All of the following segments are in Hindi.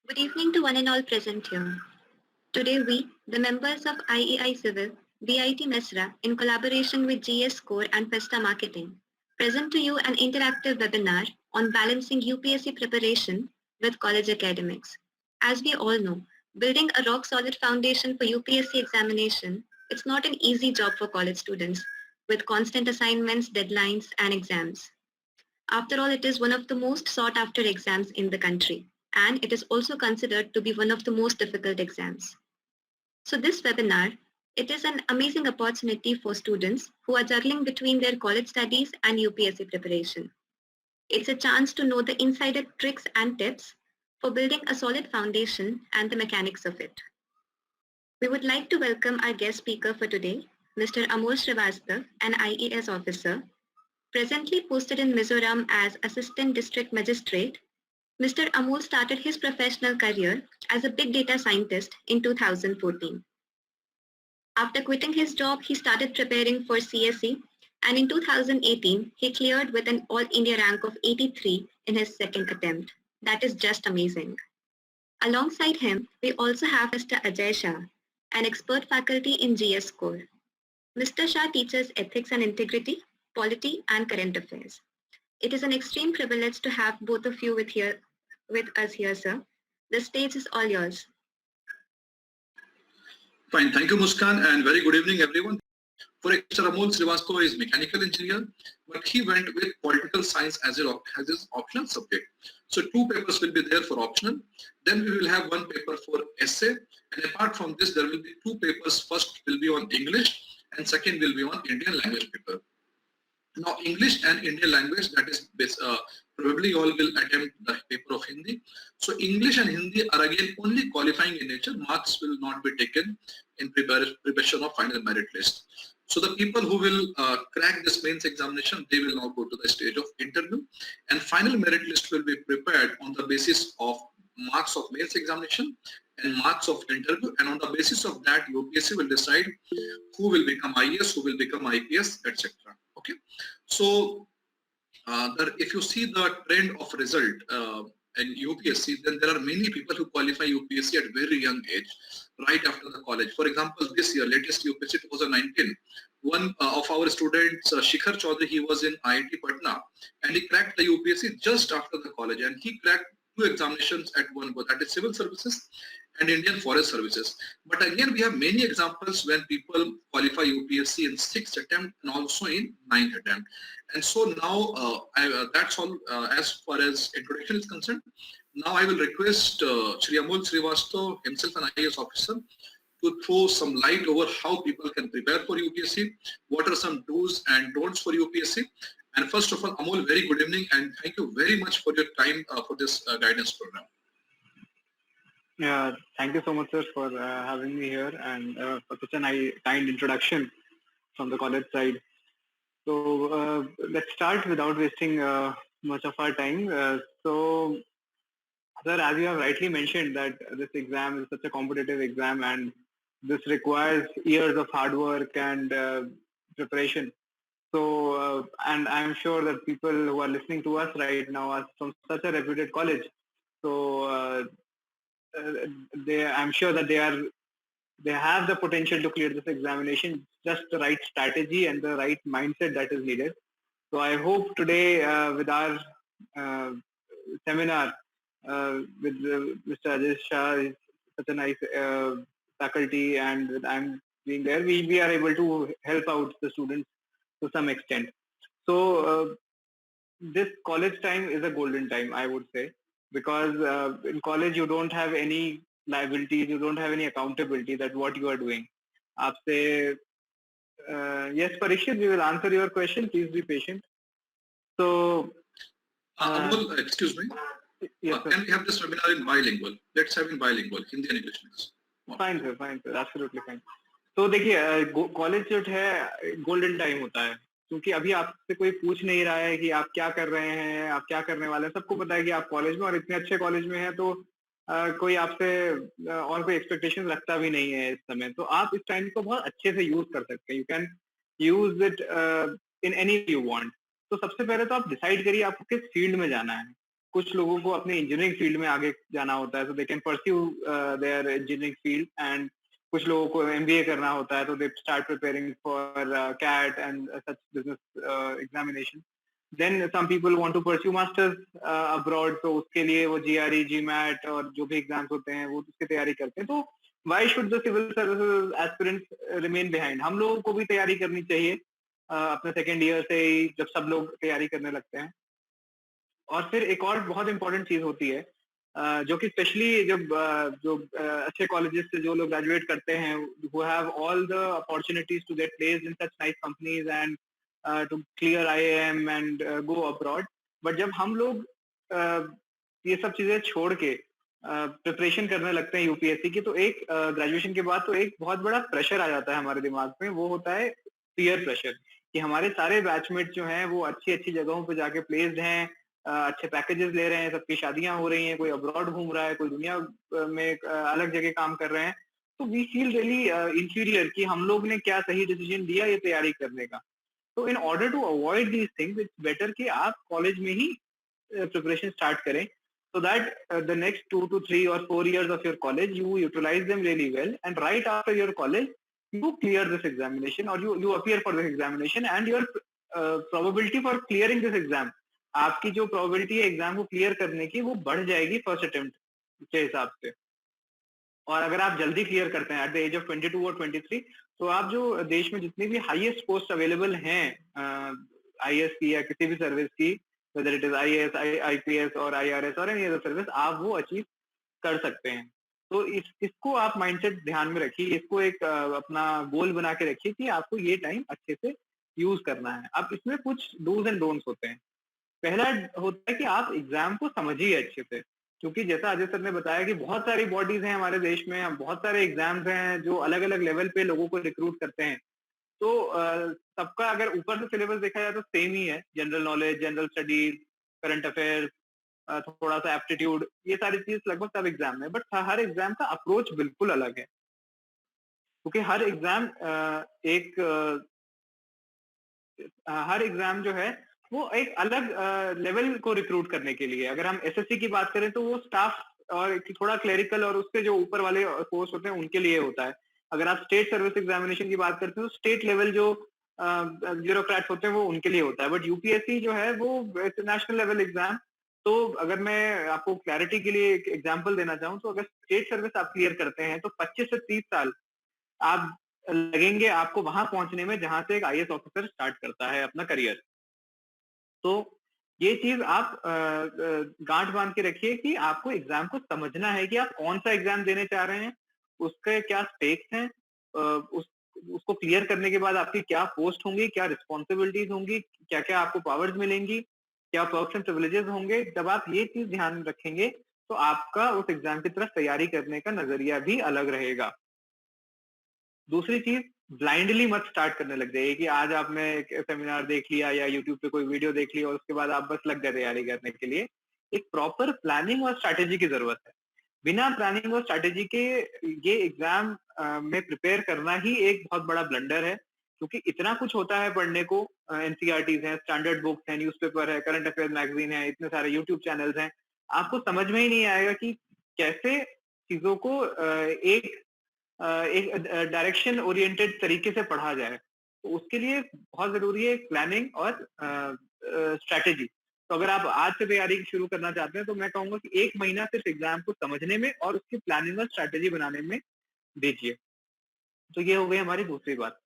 Good evening to one and all present here. Today we, the members of IEI Civil, BIT Mesra, in collaboration with GS Core and Festa Marketing, present to you an interactive webinar on balancing UPSC preparation with college academics. As we all know, building a rock-solid foundation for UPSC examination, it's not an easy job for college students, with constant assignments, deadlines, and exams. After all, it is one of the most sought after exams in the country, and it is also considered to be one of the most difficult exams. So this webinar, it is an amazing opportunity for students who are juggling between their college studies and UPSC preparation. It's a chance to know the insider tricks and tips for building a solid foundation and the mechanics of it. We would like to welcome our guest speaker for today, Mr. Amol Srivastav, an IES officer, presently posted in Mizoram as Assistant District Magistrate. Mr. Amol started his professional career as a big data scientist in 2014. After quitting his job, he started preparing for CSE, and in 2018, he cleared with an All India rank of 83 in his second attempt. That is just amazing. Alongside him, we also have Mr. Ajay Shah, an expert faculty in GS Core. Mr. Shah teaches ethics and integrity, polity, and current affairs. It is an extreme privilege to have both of you with us here, sir. The stage is all yours. Fine. Thank you, Muskan, and very good evening, everyone. For Mr. Amol Srivastava is mechanical engineer, but he went with political science as his optional subject. So 2 papers will be there for optional. Then we will have 1 paper for essay. And apart from this, there will be 2 papers. First will be on English and second will be on Indian language paper. Now, English and Indian language, that is probably all will attempt the paper of Hindi. So English and Hindi are again only qualifying in nature. Marks will not be taken in preparation of final merit list. So the people who will crack this mains examination, they will now go to the stage of interview, and final merit list will be prepared on the basis of marks of mains examination and marks of interview, and on the basis of that UPSC will decide who will become IAS, who will become IPS, etc. Okay, so if you see the trend of result in UPSC, then there are many people who qualify UPSC at very young age, right after the college. For example, this year, latest UPSC 2019, one of our students, Shikhar Chaudhary, he was in IIT Patna, and he cracked the UPSC just after the college, and he cracked 2 examinations at one go, that is civil services and Indian Forest Services. But again, we have many examples when people qualify UPSC in 6th attempt and also in 9th attempt. And so now that's all as far as introduction is concerned. Now I will request Shri Amol Srivastav, himself an IAS officer, to throw some light over how people can prepare for UPSC, what are some do's and don'ts for UPSC. And first of all, Amol, very good evening and thank you very much for your time for this guidance program. Yeah, thank you so much, sir, for having me here and for such a kind introduction from the college side. So let's start without wasting much of our time. So, sir, as you have rightly mentioned that this exam is such a competitive exam and this requires years of hard work and preparation. So, and I'm sure that people who are listening to us right now are from such a reputed college. So, I'm sure that they have the potential to clear this examination, just the right strategy and the right mindset that is needed. So I hope today with our seminar with Mr. Ajay Shah, is such a nice faculty, and I'm being there, we are able to help out the students to some extent. So this college time is a golden time, I would say, because in college you don't have any liabilities, you don't have any accountability that what you are doing. Aapse, yes, Parikshit, we will answer your question. Please be patient. So, Amol, excuse me. Yes, can we have this webinar in bilingual? Let's have in bilingual, Hindi and English. Fine, sir, absolutely fine. तो देखिए कॉलेज जो है गोल्डन टाइम होता है, क्योंकि अभी आपसे कोई पूछ नहीं रहा है कि आप क्या कर रहे हैं, आप क्या करने वाले हैं। सबको पता है कि आप कॉलेज में और इतने अच्छे कॉलेज में हैं, तो कोई आपसे और कोई एक्सपेक्टेशन रखता भी नहीं है इस समय। तो आप इस टाइम को बहुत अच्छे से यूज कर सकते हैं। You can use it in any you want. तो सबसे पहले तो आप डिसाइड करिए आपको किस फील्ड में जाना है, कुछ लोगों को अपने इंजीनियरिंग फील्ड में आगे जाना होता है, so they can pursue their engineering field, and कुछ लोगों को MBA करना होता है, तो they start preparing for CAT and such business examination. Then some people want to pursue masters abroad, तो उसके लिए वो GRE, GMAT और जो भी एग्जाम्स होते हैं वो उसकी तैयारी करते हैं. तो why should the civil services aspirants remain behind? हम लोगों को भी तैयारी करनी चाहिए अपने सेकेंड ईयर से ही, जब सब लोग तैयारी करने लगते हैं. और फिर एक और बहुत इंपॉर्टेंट चीज होती है जो कि स्पेशली जब जो अच्छे कॉलेजेस से जो लोग ग्रेजुएट करते हैं, who have all the opportunities to get placed in such nice companies and to clear IIM and go abroad. But जब हम लोग ये सब चीजें छोड़ के प्रिपरेशन करने लगते हैं यूपीएससी की, तो एक ग्रेजुएशन के बाद तो एक बहुत बड़ा प्रेशर आ जाता है हमारे दिमाग में. वो होता है पीयर प्रेशर, कि हमारे सारे बैचमेट जो हैं वो अच्छी अच्छी जगहों पे जाके प्लेस्ड हैं, अच्छे पैकेजेस ले रहे हैं, सबकी शादियां हो रही हैं, कोई अब्रॉड घूम रहा है, कोई दुनिया में अलग जगह काम कर रहे हैं. तो वी फील रियली इंफीरियर कि हम लोग ने क्या सही डिसीजन दिया ये तैयारी करने का. तो in order to avoid these things, it's better कि आप कॉलेज में ही प्रिपरेशन स्टार्ट करें, so that the next 2 to 3 or 4 years of your college you utilize them really well, and right after your college you clear this examination, or you appear for this examination, and your probability for clearing this exam, आपकी जो probability है एग्जाम को क्लियर करने की, वो बढ़ जाएगी फर्स्ट अटेम्प्ट के हिसाब से. और अगर आप जल्दी क्लियर करते हैं एट द एज ऑफ 22 और 23, तो आप जो देश में जितनी भी हाईएस्ट पोस्ट अवेलेबल हैं आईएएस की या किसी भी सर्विस की, whether it is IAS, IPS और IRS और any other service, आप वो अचीव कर सकते हैं. तो इसको आप माइंडसेट ध्यान में रखिए, इसको एक अपना गोल बना के रखिए कि आपको ये टाइम अच्छे से यूज करना है. अब इसमें कुछ डूज एंड डोंट्स होते हैं. पहला होता है कि आप एग्जाम को समझिए अच्छे से, क्योंकि जैसा अजय सर ने बताया कि बहुत सारी बॉडीज हैं हमारे देश में, बहुत सारे एग्जाम्स हैं जो अलग अलग लेवल पे लोगों को रिक्रूट करते हैं. तो सबका अगर ऊपर से सिलेबस देखा जाए तो सेम ही है, general knowledge, general studies, current affairs, थोड़ा सा एप्टीट्यूड, ये सारी चीज लगभग सब एग्जाम में. बट हर एग्जाम का अप्रोच बिल्कुल अलग है, क्योंकि हर एग्जाम जो है वो एक अलग लेवल को रिक्रूट करने के लिए. अगर हम एसएससी की बात करें तो वो स्टाफ और थोड़ा क्लेरिकल और उसके जो ऊपर वाले पोस्ट होते हैं उनके लिए होता है. अगर आप स्टेट सर्विस एग्जामिनेशन की बात करते हैं तो स्टेट लेवल जो ब्यूरोक्रेट्स होते हैं वो उनके लिए होता है. बट यूपीएससी जो है वो नेशनल लेवल एग्जाम. तो अगर मैं आपको क्लैरिटी के लिए एक एग्जांपल देना चाहूँ, तो अगर स्टेट सर्विस आप क्लियर करते हैं तो 25 से 30 साल आप लगेंगे आपको वहां पहुंचने में जहां से एक आईएएस ऑफिसर स्टार्ट करता है अपना करियर. तो ये चीज आप गांठ बांध के रखिए कि आपको एग्जाम को समझना है कि आप कौन सा एग्जाम देने चाह रहे हैं, उसके क्या स्टेक्स हैं, उसको क्लियर करने के बाद आपकी क्या पोस्ट होंगी, क्या रिस्पॉन्सिबिलिटीज होंगी, क्या क्या आपको पावर्स मिलेंगी, क्या पर्क्स एंड प्रिविलेजेस होंगे. जब आप ये चीज ध्यान रखेंगे तो आपका उस एग्जाम की तरफ तैयारी करने का नजरिया भी अलग रहेगा. दूसरी चीज, ब्लाइंडली मत स्टार्ट करने लग जाइए कि आज आपने एक सेमिनार देख लिया या यूट्यूब पे कोई वीडियो देख लिया और उसके बाद आप बस लग गए तैयारी करने के लिए. एक प्रॉपर प्लानिंग और स्ट्रैटेजी की जरूरत है. बिना प्लानिंग और स्ट्रैटेजी के ये एग्जाम में प्रिपेयर करना ही एक बहुत बड़ा ब्लंडर है, क्योंकि इतना कुछ होता है पढ़ने को. एनसीईआरटीज हैं, स्टैंडर्ड बुक्स हैं, न्यूज़पेपर है, करंट अफेयर मैगजीन है, इतने सारे यूट्यूब चैनल्स हैं. आपको समझ में ही नहीं आएगा कि कैसे चीजों को एक डायरेक्शन ओरिएंटेड तरीके से पढ़ा जाए. तो उसके लिए बहुत जरूरी है प्लानिंग और स्ट्रैटेजी. तो अगर आप आज से तैयारी शुरू करना चाहते हैं तो मैं कहूंगा कि 1 महीना सिर्फ एग्जाम को समझने में और उसकी प्लानिंग और स्ट्रैटेजी बनाने में दीजिए. तो ये हो गई हमारी दूसरी बात.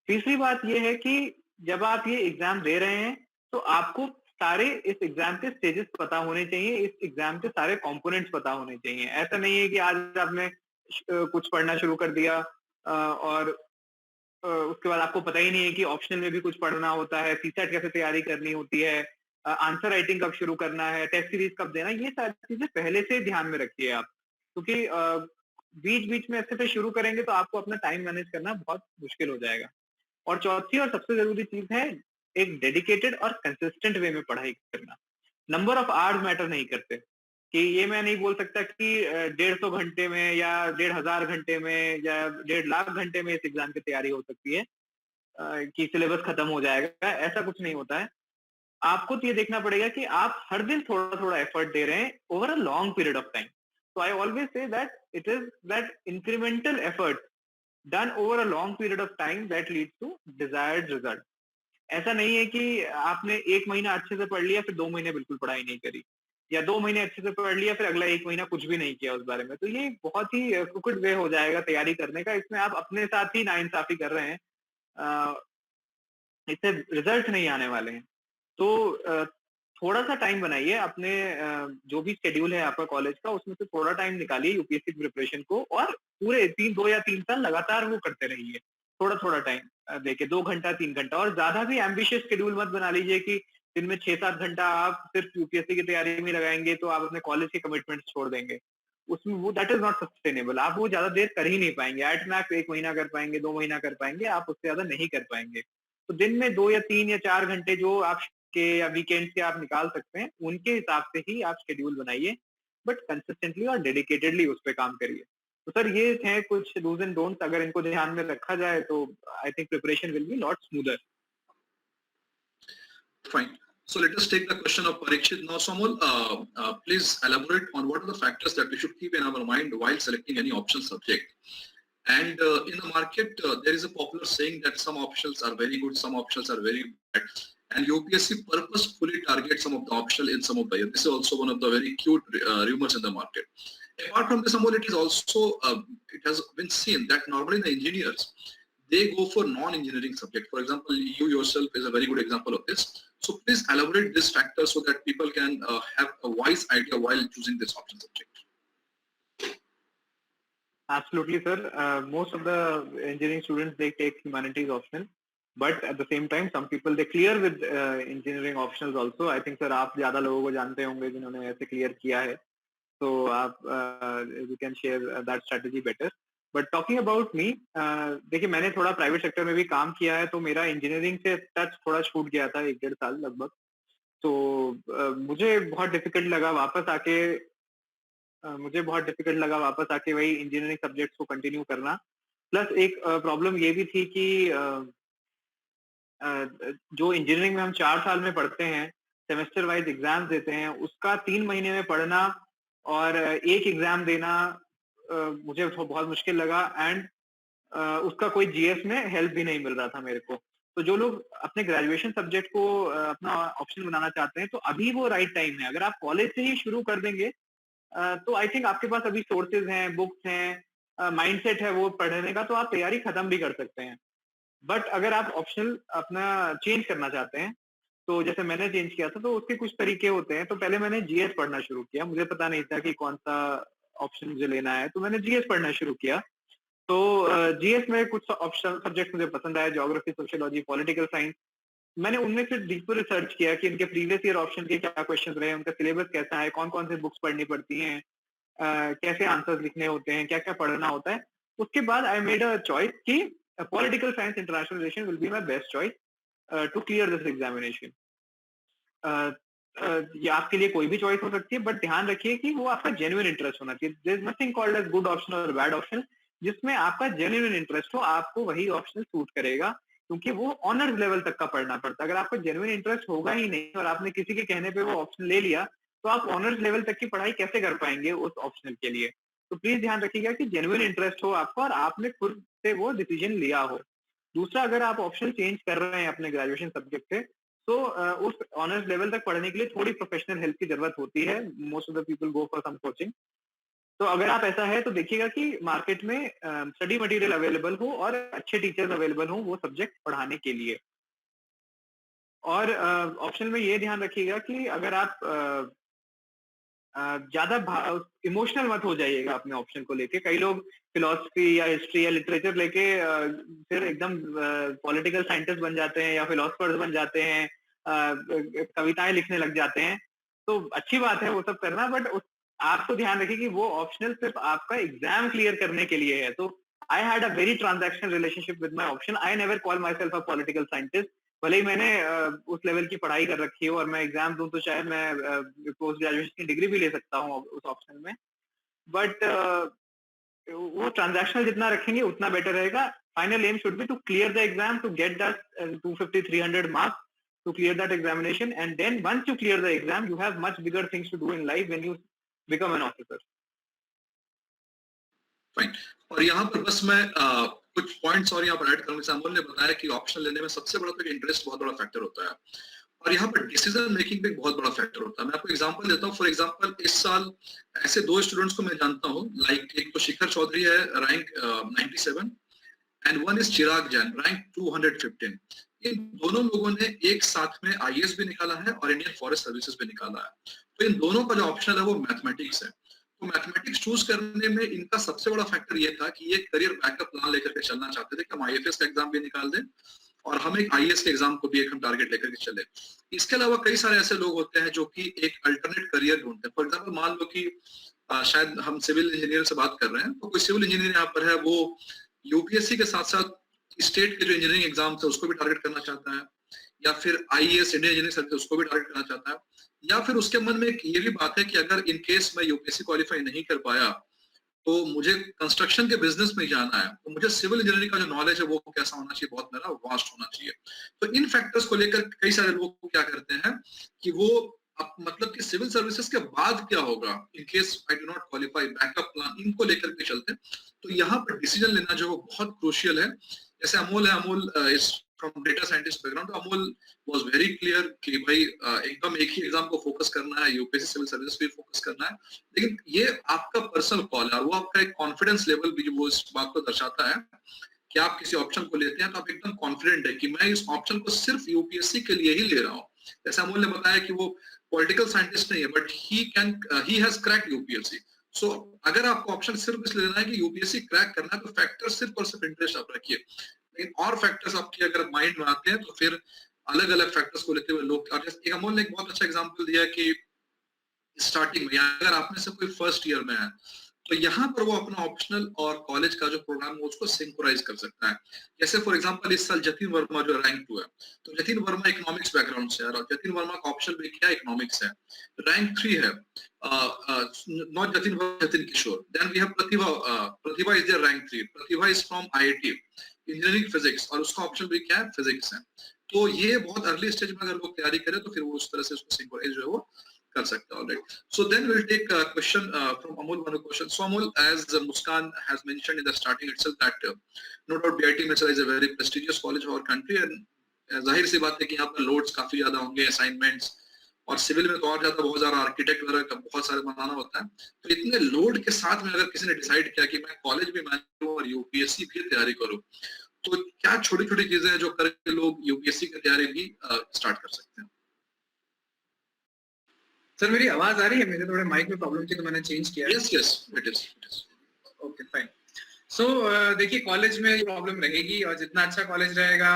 तीसरी बात ये है कि जब आप ये एग्जाम दे रहे हैं तो आपको सारे इस एग्जाम के स्टेजेस पता होने चाहिए, इस एग्जाम के सारे कंपोनेंट्स पता होने चाहिए. ऐसा नहीं है कि आज आपने कुछ पढ़ना शुरू कर दिया और उसके बाद आपको पता ही नहीं है कि ऑप्शनल में भी कुछ पढ़ना होता है, सीसेट कैसे तैयारी करनी होती है, आंसर राइटिंग कब शुरू करना है, टेस्ट सीरीज कब देना. ये सारी चीजें पहले से ध्यान में रखिए आप, क्योंकि बीच बीच में ऐसे से शुरू करेंगे तो आपको अपना टाइम मैनेज करना बहुत मुश्किल हो जाएगा. और चौथी और सबसे जरूरी चीज है एक डेडिकेटेड और कंसिस्टेंट वे में पढ़ाई करना. नंबर ऑफ आवर्स मैटर नहीं करते. कि ये मैं नहीं बोल सकता कि 150 घंटे में या 1500 घंटे में या 1.5 लाख घंटे में इस एग्जाम की तैयारी हो सकती है कि सिलेबस खत्म हो जाएगा. ऐसा कुछ नहीं होता है. आपको तो ये देखना पड़ेगा कि आप हर दिन थोड़ा थोड़ा एफर्ट दे रहे हैं over a long period of time. So I always say that it is that incremental effort done over a long period of time that leads to desired result. ऐसा नहीं है कि आपने 1 महीना अच्छे से पढ़ लिया फिर 2 महीने बिल्कुल पढ़ाई नहीं करी, या 2 महीने अच्छे से पढ़ लिया फिर अगला 1 महीना कुछ भी नहीं किया उस बारे में. तो ये बहुत ही crooked वे हो जाएगा तैयारी करने का. इसमें आप अपने साथ ही नाइंसाफी कर रहे हैं. अ, इससे रिजल्ट नहीं आने वाले हैं. तो थोड़ा सा टाइम बनाइए अपने जो भी शेड्यूल है आपका कॉलेज का, उसमें से थोड़ा टाइम निकालिए यूपीएससी प्रिपरेशन को, और पूरे 2 या 3 साल लगातार वो करते रहिए. थोड़ा थोड़ा टाइम देके 2 घंटा 3 घंटा, और ज्यादा भी एम्बिशियस शेड्यूल मत बना लीजिए कि दिन में 6-7 घंटा आप सिर्फ यूपीएससी की तैयारी में लगाएंगे तो आप अपने कॉलेज के कमिटमेंट्स छोड़ देंगे. उसमें वो दैट इज नॉट सस्टेनेबल. आप वो ज्यादा देर कर ही नहीं पाएंगे. एट मैक्स 1 महीना कर पाएंगे, 2 महीना कर पाएंगे, आप उससे ज्यादा नहीं कर पाएंगे. तो दिन में 2 या 3 या 4 घंटे जो आप के या वीकेंड के आप निकाल सकते हैं, उनके हिसाब से ही आप शेड्यूल बनाइए, बट कंसिस्टेंटली और डेडिकेटेडली उस पे काम करिए. तो सर ये हैं कुछ डूज एंड डोंट्स. अगर इनको ध्यान में रखा जाए तो I think preparation will be lot smoother. Fine. So let us take the question of Parikshit now. Samul, please elaborate on what are the factors that we should keep in our mind while selecting any optional subject. And in the market, there is a popular saying that some options are very good, some options are very bad. And UPSC purposefully targets some of the optional in some of the years. This is also one of the very cute rumors in the market. Apart from this, Amol, it is also, it has been seen that normally the engineers, they go for non-engineering subject. For example, you yourself is a very good example of this. So please elaborate this factor so that people can have a wise idea while choosing this option subject. Absolutely, sir. Most of the engineering students, they take humanities optional, but at the same time, some people they clear with engineering optionals also. I think, sir, आप ज़्यादा लोगों को जानते होंगे जिन्होंने ऐसे clear किया है. So आप you can share that strategy better. But talking about me, देखिए मैंने थोड़ा प्राइवेट सेक्टर में भी काम किया है, तो मेरा इंजीनियरिंग से टच थोड़ा छूट गया था 1-1.5 साल लगभग. तो मुझे बहुत डिफिकल्ट लगा वापस आके वही इंजीनियरिंग सब्जेक्ट्स को कंटिन्यू करना. प्लस एक प्रॉब्लम ये भी थी कि जो इंजीनियरिंग में हम 4 साल में पढ़ते हैं, सेमेस्टर वाइज एग्जाम्स देते हैं, उसका 3 महीने में पढ़ना और एक एग्जाम देना मुझे बहुत मुश्किल लगा. एंड उसका कोई जीएस में हेल्प भी नहीं मिल रहा था मेरे को. तो जो लोग अपने ग्रेजुएशन सब्जेक्ट को अपना ऑप्शन बनाना चाहते हैं, तो अभी वो राइट टाइम है. अगर आप कॉलेज से ही शुरू कर देंगे तो आई थिंक आपके पास अभी सोर्सेज हैं, बुक्स हैं, माइंडसेट है वो पढ़ने का, तो आप तैयारी खत्म भी कर सकते हैं. बट अगर आप ऑप्शनल अपना चेंज करना चाहते हैं, तो जैसे मैंने चेंज किया था, तो उसके कुछ तरीके होते हैं. तो पहले मैंने जीएस पढ़ना शुरू किया. मुझे पता नहीं था कि कौन सा ऑप्शन मुझे लेना है, तो मैंने जीएस पढ़ना शुरू किया. तो जीएस में कुछ ऑप्शनल सब्जेक्ट मुझे पसंद आए, ज्योग्राफी, सोशियोलॉजी, पॉलिटिकल साइंस. मैंने उनमें से डीपर रिसर्च किया कि इनके प्रीवियस ईयर ऑप्शन के क्या क्वेश्चन रहे, उनका सिलेबस कैसा है, कौन कौन से बुक्स पढ़नी पड़ती हैं, कैसे आंसर्स लिखने होते हैं, क्या क्या पढ़ना होता है. उसके बाद आई मेड अ चॉइस कि political science international relation will be my best choice to clear this examination. ये आपके लिए कोई भी चॉइस हो सकती है, बट ध्यान रखिए कि वो आपका जेन्युइन इंटरेस्ट होना चाहिए. There is nothing called as good option और बैड ऑप्शन. जिसमें आपका जेन्युइन इंटरेस्ट हो, आपको वही ऑप्शन सूट करेगा, क्योंकि वो ऑनर्स लेवल तक का पढ़ना पड़ता है. अगर आपको जेन्युइन इंटरेस्ट होगा ही नहीं और आपने किसी के कहने पे वो ऑप्शन ले लिया, तो आप ऑनर्स लेवल तक की पढ़ाई कैसे कर पाएंगे उस ऑप्शनल के लिए. तो प्लीज ध्यान रखिएगा कि जेन्युइन इंटरेस्ट हो आपको और आपने खुद से वो डिसीजन लिया हो. दूसरा, अगर आप ऑप्शन चेंज कर रहे हैं अपने ग्रेजुएशन सब्जेक्ट से, तो उस ऑनर्स लेवल तक पढ़ने के लिए थोड़ी प्रोफेशनल हेल्प की जरूरत होती है. Most of the people go for some coaching. तो अगर आप ऐसा है तो देखिएगा कि मार्केट में स्टडी मटेरियल अवेलेबल हो और अच्छे टीचर्स अवेलेबल हो वो सब्जेक्ट पढ़ाने के लिए. और ऑप्शन में ये ध्यान रखिएगा कि अगर आप ज्यादा इमोशनल मत हो जाइएगा अपने ऑप्शन को लेके. कई लोग फिलोसफी या हिस्ट्री या लिटरेचर लेके फिर एकदम पॉलिटिकल साइंटिस्ट बन जाते हैं या फिलोसफर्स बन जाते हैं, कविताएं लिखने लग जाते हैं. तो अच्छी बात है वो सब करना, बट आपको ध्यान रखिए कि वो ऑप्शनल सिर्फ आपका एग्जाम क्लियर करने के लिए है. तो I had a very transactional relationship with my option. I never call my self a political scientist. भले ही मैंने उस लेवल की पढ़ाई कर रखी हो और मैं एग्जाम दूं तो शायद मैं पोस्ट ग्रेजुएशन की डिग्री भी ले सकता हूँ उस ऑप्शन में, बट वो ट्रांजैक्शनल जितना रखेंगे उतना बेटर रहेगा. Final aim should be to clear the exam, to get that 250-300 marks to clear that examination, and then once you clear the exam, you have much bigger things to do in life when you become an officer. Fine. और यहाँ पर बस मैं कुछ पॉइंट्स और यहाँ पर ऐड करूंगा। अमोल ने बताया कि ऑप्शन लेने में सबसे बड़ा तो इंटरेस्ट बहुत बड़ा फैक्टर होता है, और यहाँ पर डिसीजन मेकिंग भी बहुत बड़ा फैक्टर होता है। मैं आपको एग्जांपल देता हूँ। फॉर एग्जांपल इस साल ऐसे 2 स्टूडेंट्स को मैं जानता हूँ, लाइक एक तो शिखर चौधरी है, rank 97, and one is Chirag Jain, rank 215। इन दोनों लोगों ने एक साथ में आईएएस भी निकाला है और इंडियन फॉरेस्ट सर्विसेज भी निकाला है। तो इन दोनों का जो ऑप्शन है वो मैथमेटिक्स है। तो मैथमेटिक्स चूज करने में इनका सबसे बड़ा फैक्टर ये था कि ये करियर बैकअप प्लान लेकर के चलना चाहते थे कि हम आईएफएस का एग्जाम भी निकाल दें और हम एक आईएएस के एग्जाम को भी एक हम टारगेट लेकर के चले। इसके अलावा कई सारे ऐसे लोग होते हैं जो कि एक अल्टरनेट करियर ढूंढते हैं। फॉर एग्जाम्पल मान लो कि शायद हम सिविल इंजीनियर से बात कर रहे हैं, तो कोई सिविल इंजीनियर यहाँ पर है, वो यूपीएससी के साथ साथ स्टेट के जो इंजीनियरिंग एग्जाम थे उसको भी टारगेट करना चाहता है, या फिर आईएएस इंडियन इंजीनियरिंग सर्विस उसको भी टारगेट करना चाहता है, या फिर उसके मन में ये भी बात है कि अगर इन केस मैं यूपीएससी क्वालिफाई नहीं कर पाया तो मुझे कंस्ट्रक्शन के बिजनेस में जाना है, तो मुझे सिविल इंजीनियरिंग का जो नॉलेज है वो कैसा होना चाहिए, बहुत मेरा वास्ट होना चाहिए। तो इन फैक्टर्स को लेकर कई सारे लोग क्या करते हैं कि वो मतलब कि सिविल सर्विसेज के बाद क्या होगा in case I do not qualify, backup plan, इनको लेकर के चलते हैं। तो यहाँ पर डिसीजन लेना जो बहुत क्रूशियल है। जैसे अमोल है, Amol is from data scientist background, तो अमोल वाज वेरी क्लियर कि भाई एकदम एक ही एग्जाम को फोकस करना है, यूपीएससी सिविल सर्विस पे फोकस करना है। लेकिन ये आपका पर्सनल कॉल है और वो आपका एक कॉन्फिडेंस लेवल भी जो वो इस बात को दर्शाता है कि आप किसी ऑप्शन को लेते हैं तो आप एकदम कॉन्फिडेंट है कि मैं इस ऑप्शन को सिर्फ यूपीएससी के लिए ही ले रहा हूँ। जैसे अमोल ने बताया कि वो पॉलिटिकल साइंटिस्ट नहीं है, but he has cracked UPSC. So अगर आपको ऑप्शन सिर्फ इसलिए लेना है कि यूपीएससी क्रैक करना है, तो फैक्टर सिर्फ और सिर्फ इंटरेस्ट आप रखिए। लेकिन और फैक्टर्स आपके अगर माइंड में आते हैं तो फिर अलग अलग फैक्टर्स को लेते हुए लोग, जैसे अमोल ने एक बहुत अच्छा एग्जांपल दिया कि स्टार्टिंग में अगर आप में से कोई फर्स्ट ईयर में है तो यहाँ पर वो अपना ऑप्शनल और कॉलेज का जो प्रोग्राम है उसको सिंक्रोनाइज कर सकता है। जैसे फॉर एग्जांपल इस साल जतिन वर्मा जो रैंक 2 है, तो जतिन वर्मा इकोनॉमिक्स बैकग्राउंड से है और जतिन वर्मा का ऑप्शन भी क्या इकोनॉमिक्स है। रैंक 3 है not Jatin Verma, Jatin Kishore. Then we have Pratibha, Pratibha is there rank 3, Pratibha is from IIT engineering physics और उसका ऑप्शन भी क्या है, फिजिक्स है। तो ये बहुत अर्ली स्टेज में अगर लोग तैयारी करें तो फिर वो उस तरह से उसको सिंक्रोनाइज जो है वो कर सकते हैं alright. So then we'll take a question from Amol, one question. So Amol, as Muskan has mentioned in the starting itself that no doubt BIT Mesra is a very prestigious college of our country and जाहिर सी बात है कि यहाँ पर लोड्स काफी ज्यादा होंगे, असाइनमेंट्स, और सिविल में तो और ज्यादा बहुत ज्यादा आर्किटेक्ट वगैरह का बहुत सारे बनाना होता है। तो इतने लोड के साथ में अगर किसी ने डिसाइड किया कि मैं कॉलेज भी मैनेज करूँ और यूपीएससी भी तैयारी करूँ, तो क्या छोटी छोटी चीजें हैं जो करके लोग यूपीएससी की तैयारी भी स्टार्ट कर सकते हैं? सर मेरी आवाज आ रही है? मेरे थोड़े माइक में प्रॉब्लम थी तो मैंने चेंज किया। Yes yes it is okay fine. So देखिए कॉलेज में प्रॉब्लम रहेगी और जितना अच्छा कॉलेज रहेगा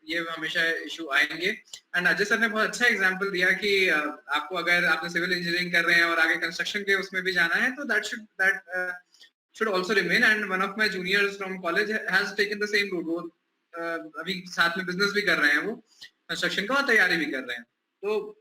ये हमेशा इशू आएंगे। एंड अजय सर ने बहुत अच्छा एग्जांपल दिया कि आपको अगर आपने सिविल इंजीनियरिंग कर रहे हैं और आगे कंस्ट्रक्शन के उसमें भी जाना है तो that should also remain. And one of my juniors from college has taken the same route. वो अभी साथ में बिजनेस भी कर रहे हैं, वो कंस्ट्रक्शन का और तैयारी भी कर रहे हैं। तो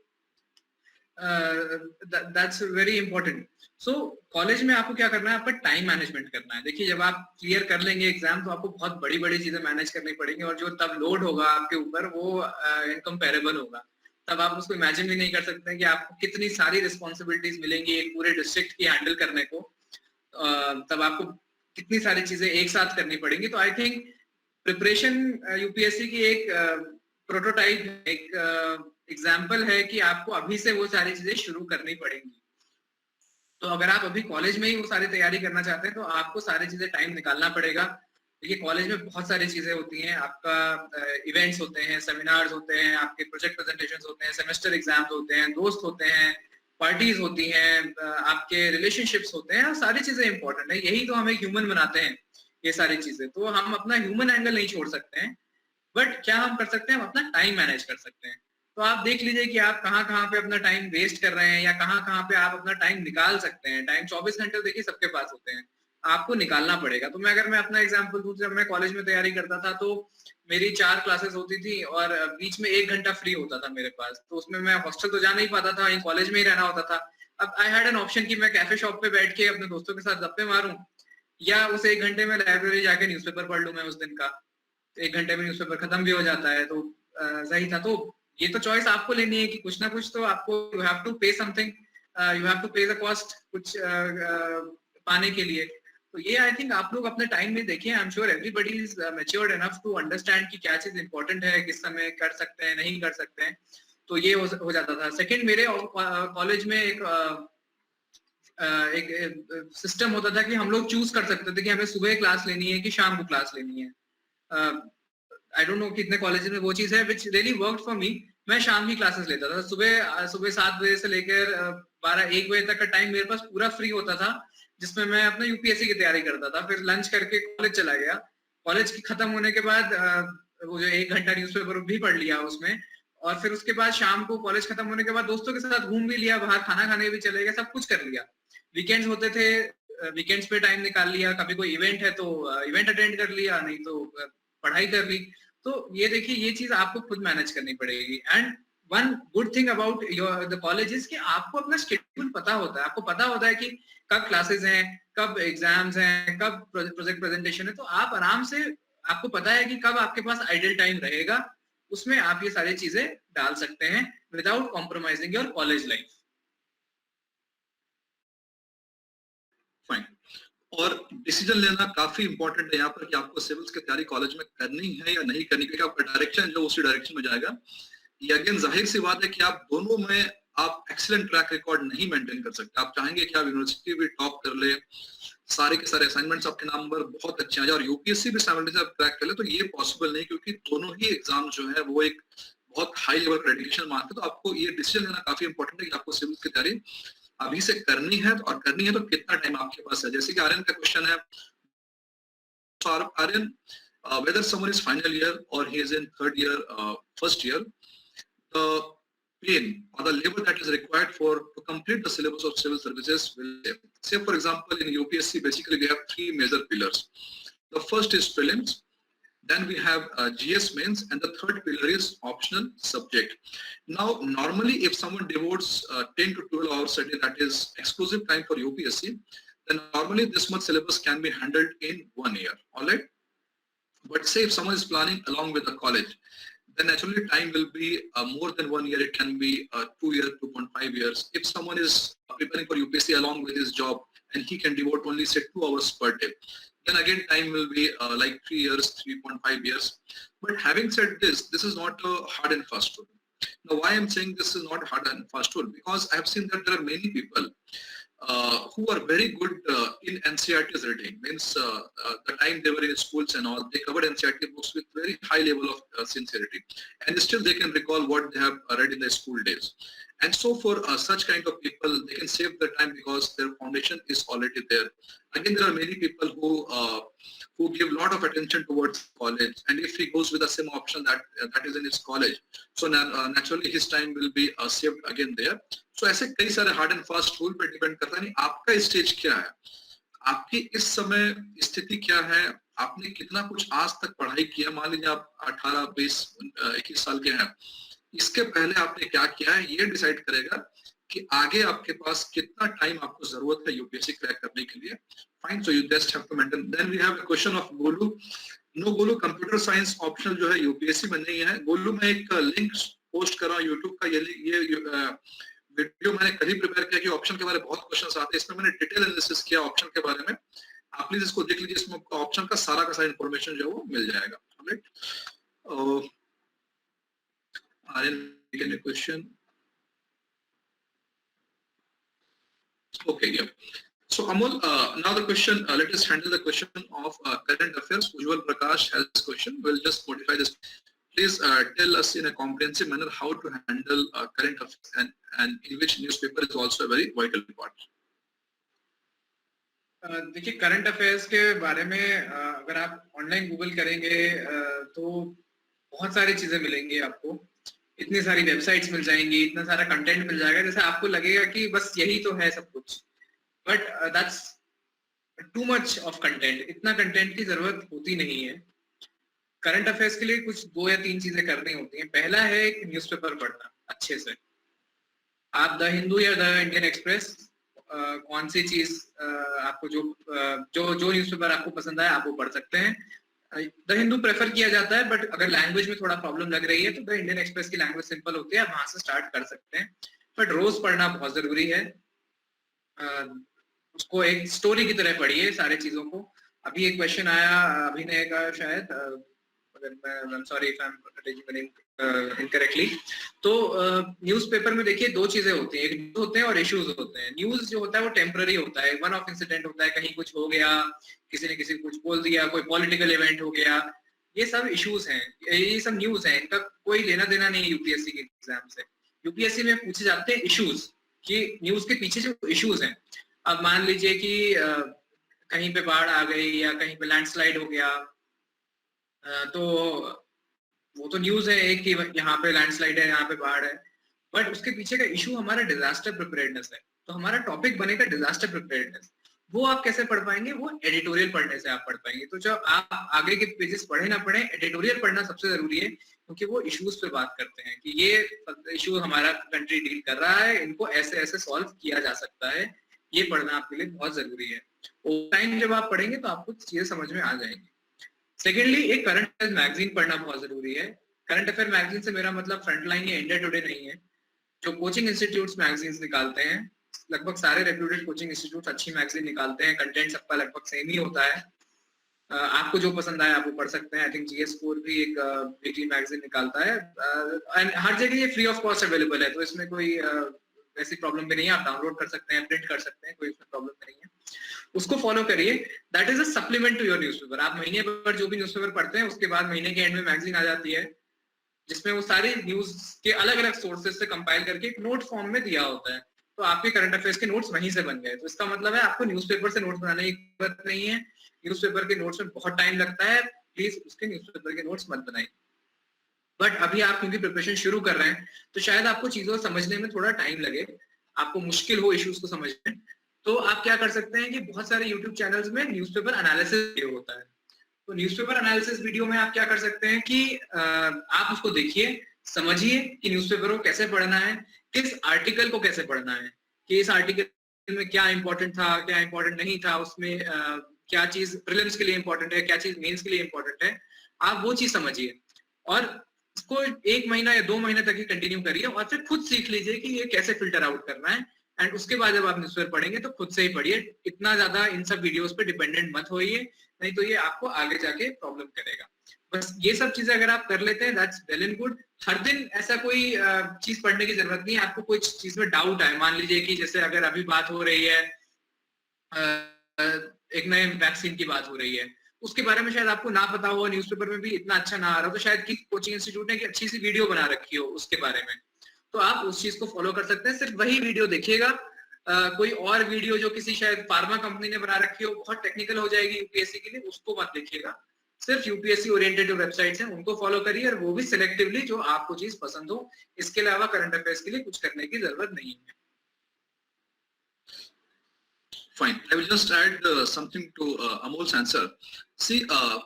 that's very important. So college में आपको क्या करना है, आपका टाइम मैनेजमेंट करना है। देखिए जब आप क्लियर कर लेंगे एग्जाम तो आपको बहुत बड़ी बड़ी चीजें मैनेज करनी पड़ेंगी और जो तब लोड होगा आपके ऊपर वो इनकम्पेरेबल होगा। तब आप उसको इमेजिन भी नहीं कर सकते कि आपको कितनी सारी रिस्पॉन्सिबिलिटीज मिलेंगी एक पूरे डिस्ट्रिक्ट की हैंडल करने को। तब आपको कितनी सारी चीजें एक साथ करनी पड़ेंगी। तो आई थिंक प्रिपरेशन यूपीएससी की एक प्रोटोटाइप, एक एग्जाम्पल है कि आपको अभी से वो सारी चीजें शुरू करनी पड़ेंगी। तो अगर आप अभी कॉलेज में ही वो सारी तैयारी करना चाहते हैं तो आपको सारी चीजें टाइम निकालना पड़ेगा। देखिए कॉलेज में बहुत सारी चीजें होती हैं, आपका इवेंट्स होते हैं, सेमिनार्स होते हैं, आपके प्रोजेक्ट प्रेजेंटेशंस होते हैं, सेमेस्टर एग्जाम्स होते हैं, दोस्त होते हैं, पार्टीज होती हैं, आपके रिलेशनशिप्स होते हैं, सारी चीजें इंपॉर्टेंट है। यही तो हमें ह्यूमन बनाते हैं ये सारी चीजें। तो हम अपना ह्यूमन एंगल नहीं छोड़ सकते हैं, बट क्या हम कर सकते हैं, हम अपना टाइम मैनेज कर सकते हैं। तो आप देख लीजिए कि आप कहाँ पे अपना टाइम वेस्ट कर रहे हैं या कहाँ पे आप अपना टाइम निकाल सकते हैं। टाइम 24 घंटे देखिए सबके पास होते हैं, आपको निकालना पड़ेगा। तो मैं अपना एग्जांपल दूं, जब मैं कॉलेज में तैयारी करता था तो मेरी 4 क्लासेस होती थी और बीच में 1 घंटा फ्री होता था मेरे पास। तो उसमें मैं हॉस्टल तो जा नहीं पाता था, कॉलेज में ही रहना होता था। अब आई हैड एन ऑप्शन कि मैं कैफे शॉप पे बैठ के अपने दोस्तों के साथ गप्पे मारूं या उस 1 घंटे में लाइब्रेरी जाके न्यूज़पेपर पढ़ लूं मैं उस दिन का। 1 घंटे में न्यूज़पेपर खत्म भी हो जाता है, तो सही था। तो ये तो चॉइस आपको लेनी है कि कुछ ना कुछ तो आपको, यू हैव टू पे समथिंग, यू हैव टू पे द कॉस्ट कुछ पाने के लिए। तो ये आई थिंक आप लोग अपने टाइम में देखिए, I am sure everybody is matured enough to understand कि क्या चीज इंपॉर्टेंट है, किस समय कर सकते हैं, नहीं कर सकते हैं। तो ये हो जाता था। सेकंड, मेरे कॉलेज में एक सिस्टम होता था कि हम लोग चूज कर सकते थे कि हमें सुबह क्लास लेनी है कि शाम को क्लास लेनी है। आई डोंट नो कितने कॉलेज में वो चीज है which really worked for me. मैं शाम की क्लासेस लेता था। सुबह 7 बजे से लेकर 12-1 बजे तक का टाइम मेरे पास पूरा फ्री होता था, जिसमें मैं अपना यूपीएससी की तैयारी करता था। फिर लंच करके कॉलेज चला गया। कॉलेज की खत्म होने के बाद वो जो 1 घंटा न्यूज़पेपर भी पढ़ लिया उसमें, और फिर उसके बाद शाम को कॉलेज खत्म होने के बाद दोस्तों के साथ घूम भी लिया, बाहर खाना खाने भी चले गए, सब कुछ कर लिया। वीकेंड्स होते थे, वीकेंड्स पे टाइम निकाल लिया, कभी कोई इवेंट है तो इवेंट अटेंड कर लिया, नहीं तो पढ़ाई कर ली। तो ये देखिए, ये चीज आपको खुद मैनेज करनी पड़ेगी। And one good thing about your the college is कि आपको अपना शेड्यूल पता होता है। आपको पता होता है कि कब क्लासेस हैं, कब एग्जाम्स हैं, कब प्रोजेक्ट प्रेजेंटेशन है। तो आप आराम से, आपको पता है कि कब आपके पास आइडल टाइम रहेगा, उसमें आप ये सारी चीजें डाल सकते हैं without compromising your college life. Fine. और डिसीजन लेना काफी इंपॉर्टेंट है यहाँ पर कि आपको सिविल्स की तैयारी कॉलेज में करनी है या नहीं करनी, क्योंकि आपका डायरेक्शन जो उसी डायरेक्शन में जाएगा। ये अगेन जाहिर सी बात है कि आप दोनों में आप एक्सीलेंट ट्रैक रिकॉर्ड नहीं मेंटेन कर सकते। आप चाहेंगे कि आप यूनिवर्सिटी भी टॉप कर ले, सारे के सारे असाइनमेंट्स आपके नंबर बहुत अच्छे आ जाए और यूपीएससी भी साइमल्टेनियसली आप क्रैक कर ले, तो ये पॉसिबल नहीं, क्योंकि दोनों ही एग्जाम जो है वो एक बहुत हाई लेवल का डेडिकेशन मांगते हैं। तो आपको ये डिसीजन लेना काफी इंपॉर्टेंट है कि आपको सिविल्स की तैयारी अभी से करनी है, और करनी है तो कितना टाइम आपके पास है। जैसे कि आर्यन का क्वेश्चन है, Aryan, whether someone is final year or he is in third year, first year, the pain or the labor that is required to complete the syllabus of civil services will say, for example, in UPSC, basically we have 3 major pillars. The first is prelims, then we have GS mains, and the third pillar is optional subject. Now, normally if someone devotes 10 to 12 hours a day, that is exclusive time for UPSC, then normally this much syllabus can be handled in 1 year, all right? But say if someone is planning along with the college, then naturally time will be more than 1 year. It can be 2 years, 2.5 years. If someone is preparing for UPSC along with his job and he can devote only say 2 hours per day, then again time will be like 3 years, 3.5 years. But having said this, this is not a hard and fast rule. Now, why I'm saying this is not hard and fast rule? Because I have seen that there are many people who are very good in NCERT's reading, means the time they were in schools and all, they covered NCERT books with very high level of sincerity, and still they can recall what they have read in their school days. And so for such kind of people, they can save the time because their foundation is already there. Again, there are many people who give a lot of attention towards college, and if he goes with the same option that is in his college, so naturally his time will be saved again there. So ऐसे कई सारे हार्ड एंड फास्ट रूल पे डिपेंड करता है। नहीं, आपका स्टेज क्या है, आपकी इस समय स्थिति क्या है, आपने कितना कुछ आज तक पढ़ाई किया। मान लीजिए आप 18, 20, 21 साल के हैं, इसके पहले आपने क्या किया है, ये डिसाइड करेगा कि आगे आपके पास कितना टाइम आपको जरूरत है यूपीएससी क्रैक करने के लिए। Fine, so you just have to maintain. Then we have a question of Golu. No Golu, computer science optional जो है यूपीएससी में नहीं है। गोलू, मैं एक लिंक पोस्ट कर रहा हूँ यूट्यूब का, ये वीडियो मैंने कल ही प्रिपेयर किया कि ऑप्शन के बारे में बहुत क्वेश्चंस आते हैं। इसमें मैंने डिटेल एनालिसिस किया ऑप्शन के बारे में, आप प्लीज इसको देख लीजिए। इसमें ऑप्शन का सारा इंफॉर्मेशन जो है वो मिल जाएगा। Right, Aryan question, okay, yeah. So Amol, now the question, let us handle the question of current affairs. Ujjwal Prakash has this question. We'll just modify this. Please tell us in a comprehensive manner how to handle current affairs and in which newspaper is also a very vital part. देखिए, करंट अफेयर्स के बारे में अगर आप ऑनलाइन गूगल करेंगे तो बहुत सारी चीजें मिलेंगी आपको। इतनी सारी वेबसाइट्स मिल जाएंगी, इतना सारा कंटेंट मिल जाएगा, जैसे आपको लगेगा कि बस यही तो है सब कुछ। But that's too much of content. इतना कंटेंट की जरूरत होती नहीं है। करंट अफेयर्स के लिए कुछ 2 या 3 चीजें करनी होती हैं। पहला है एक न्यूज़पेपर पढ़ना अच्छे से। आप द हिंदू या द इंडियन एक्सप्रेस, कौन सी चीज आपको जो न्यूज़पेपर आपको पसंद आए आप वो पढ़ सकते हैं। द हिंदू प्रेफर किया जाता है, बट अगर लैंग्वेज में थोड़ा प्रॉब्लम लग रही है तो द इंडियन एक्सप्रेस की लैंग्वेज सिंपल होती है, आप वहां से स्टार्ट कर सकते हैं। बट रोज पढ़ना बहुत जरूरी है, उसको एक स्टोरी की तरह पढ़िए सारे चीजों को। अभी एक क्वेश्चन आया अभिनय का शायद, अगर मैं sorry if I am taking the name incorrectly. तो न्यूज़पेपर में देखिए दो चीजें होती हैं, एक न्यूज होते हैं और इश्यूज होते हैं। न्यूज जो होता है वो टेम्पररी होता है, वन ऑफ इंसिडेंट होता है, कहीं कुछ हो गया, किसी ने किसी को कुछ बोल दिया, कोई पॉलिटिकल इवेंट हो गया, ये सब इश्यूज हैं, ये सब न्यूज है, इनका कोई लेना देना नहीं है यूपीएससी के एग्जाम से। यूपीएससी में पूछे जाते हैं इश्यूज, कि न्यूज के पीछे जो इश्यूज हैं। अब मान लीजिए कि कहीं पे बाढ़ आ गई या कहीं पे लैंडस्लाइड हो गया, तो वो तो न्यूज है एक कि यहाँ पे लैंडस्लाइड है, यहाँ पे बाढ़ है, बट उसके पीछे का इशू हमारा डिजास्टर प्रिपेयर्डनेस है। तो हमारा टॉपिक बनेगा डिजास्टर प्रिपेयर्डनेस। वो आप कैसे पढ़ पाएंगे? वो एडिटोरियल पढ़ने से आप पढ़ पाएंगे। तो जब आप आगे के पेजेस पढ़े ना पढ़े, एडिटोरियल पढ़ना सबसे जरूरी है, क्योंकि वो इश्यूज पे बात करते हैं कि ये इशू हमारा कंट्री डील कर रहा है, इनको ऐसे ऐसे सॉल्व किया जा सकता है। ये पढ़ना आपके लिए बहुत जरूरी है। टाइम जब आप पढ़ेंगे तो आपको चीजें समझ में आ जाएंगी। सेकेंडली, एक करंट अफेयर मैगजीन पढ़ना बहुत जरूरी है। करंट अफेयर मैगजीन से मेरा मतलब फ्रंटलाइन या इंडिया टुडे नहीं है। जो कोचिंग इंस्टीट्यूट्स मैगजीन्स निकालते हैं, लगभग सारे रेप्यूटेड कोचिंग इंस्टीट्यूट अच्छी मैगजीन निकालते हैं, कंटेंट सबका लगभग सेम ही होता है। आपको जो पसंद आए आप वो पढ़ सकते हैं। आई थिंक जीएस स्कोर भी एक वीकली मैगजीन निकालता है, एंड हर जगह ये फ्री ऑफ कॉस्ट अवेलेबल है, तो इसमें कोई ऐसी प्रॉब्लम भी नहीं है। आप डाउनलोड कर सकते हैं, प्रिंट कर सकते हैं, कोई इसमें प्रॉब्लम नहीं है। उसको फॉलो करिए, that is a supplement to your newspaper. आप महीने भर जो भी न्यूज़पेपर पढ़ते हैं, उसके बाद महीने के एंड में मैगजीन आ जाती है, जिसमें वो सारी न्यूज के अलग अलग सोर्सेज से कंपाइल करके एक नोट फॉर्म में दिया होता है। तो आपके करंट अफेयर्स के नोट्स वहीं से बन गए। तो इसका मतलब है आपको न्यूज़पेपर से नोट्स बनाने की जरूरत नहीं है। न्यूज़पेपर के नोट्स में बहुत टाइम लगता है, प्लीज उसके न्यूज़पेपर के नोट्स मत बनाइए। बट अभी आप क्योंकि प्रिपरेशन शुरू कर रहे हैं, तो शायद आपको चीजों को समझने में थोड़ा टाइम लगे, आपको मुश्किल हो इश्यूज को समझने, तो आप क्या कर सकते हैं कि बहुत सारे यूट्यूब चैनल्स में न्यूज़पेपर एनालिसिस वीडियो होता है। तो न्यूज़पेपर एनालिसिस वीडियो में आप क्या कर सकते हैं कि आप उसको देखिए, समझिए कि न्यूज़पेपर को कैसे पढ़ना है, किस आर्टिकल को कैसे पढ़ना है, कि इस आर्टिकल में क्या इंपॉर्टेंट था, क्या इंपॉर्टेंट नहीं था, उसमें क्या चीज प्रीलिम्स के लिए इंपॉर्टेंट है, क्या चीज मेंस के लिए इंपॉर्टेंट है। आप वो चीज समझिए और इसको 1 महीना या 2 महीने तक ही कंटिन्यू करिए, और फिर खुद सीख लीजिए कि ये कैसे फिल्टर आउट करना है। एंड उसके बाद जब आप न्यूज़पेपर पढ़ेंगे तो खुद से ही पढ़िए, इतना ज्यादा इन सब वीडियोस पे डिपेंडेंट मत होइए, नहीं तो ये आपको आगे जाके प्रॉब्लम करेगा। बस ये सब चीजें अगर आप कर लेते हैं, दैट्स वेल एंड गुड। हर दिन ऐसा कोई चीज पढ़ने की जरूरत नहीं है। आपको कोई चीज में डाउट है, मान लीजिए कि जैसे अगर अभी बात हो रही है, एक नए वैक्सीन की बात हो रही है, उसके बारे में शायद आपको ना पता हो, न्यूज़पेपर में भी इतना अच्छा ना आ रहा हो, तो शायद किसी कोचिंग इंस्टीट्यूट ने एक अच्छी सी वीडियो बना रखी हो उसके बारे में, तो आप उस चीज को फॉलो कर सकते हैं। सिर्फ वही वीडियो देखिएगा, कोई और वीडियो जो किसी शायद फार्मा कंपनी ने बना रखी हो, बहुत टेक्निकल हो जाएगी यूपीएससी के लिए, उसको मत देखिएगा। सिर्फ यूपीएससी ओरिएंटेड जो वेबसाइट्स हैं उनको फॉलो करिए, और वो भी सिलेक्टिवली, जो आपको चीज पसंद हो। इसके अलावा करंट अफेयर्स के लिए कुछ करने की जरूरत नहीं है। Fine. I will just add something to Amol's answer. See,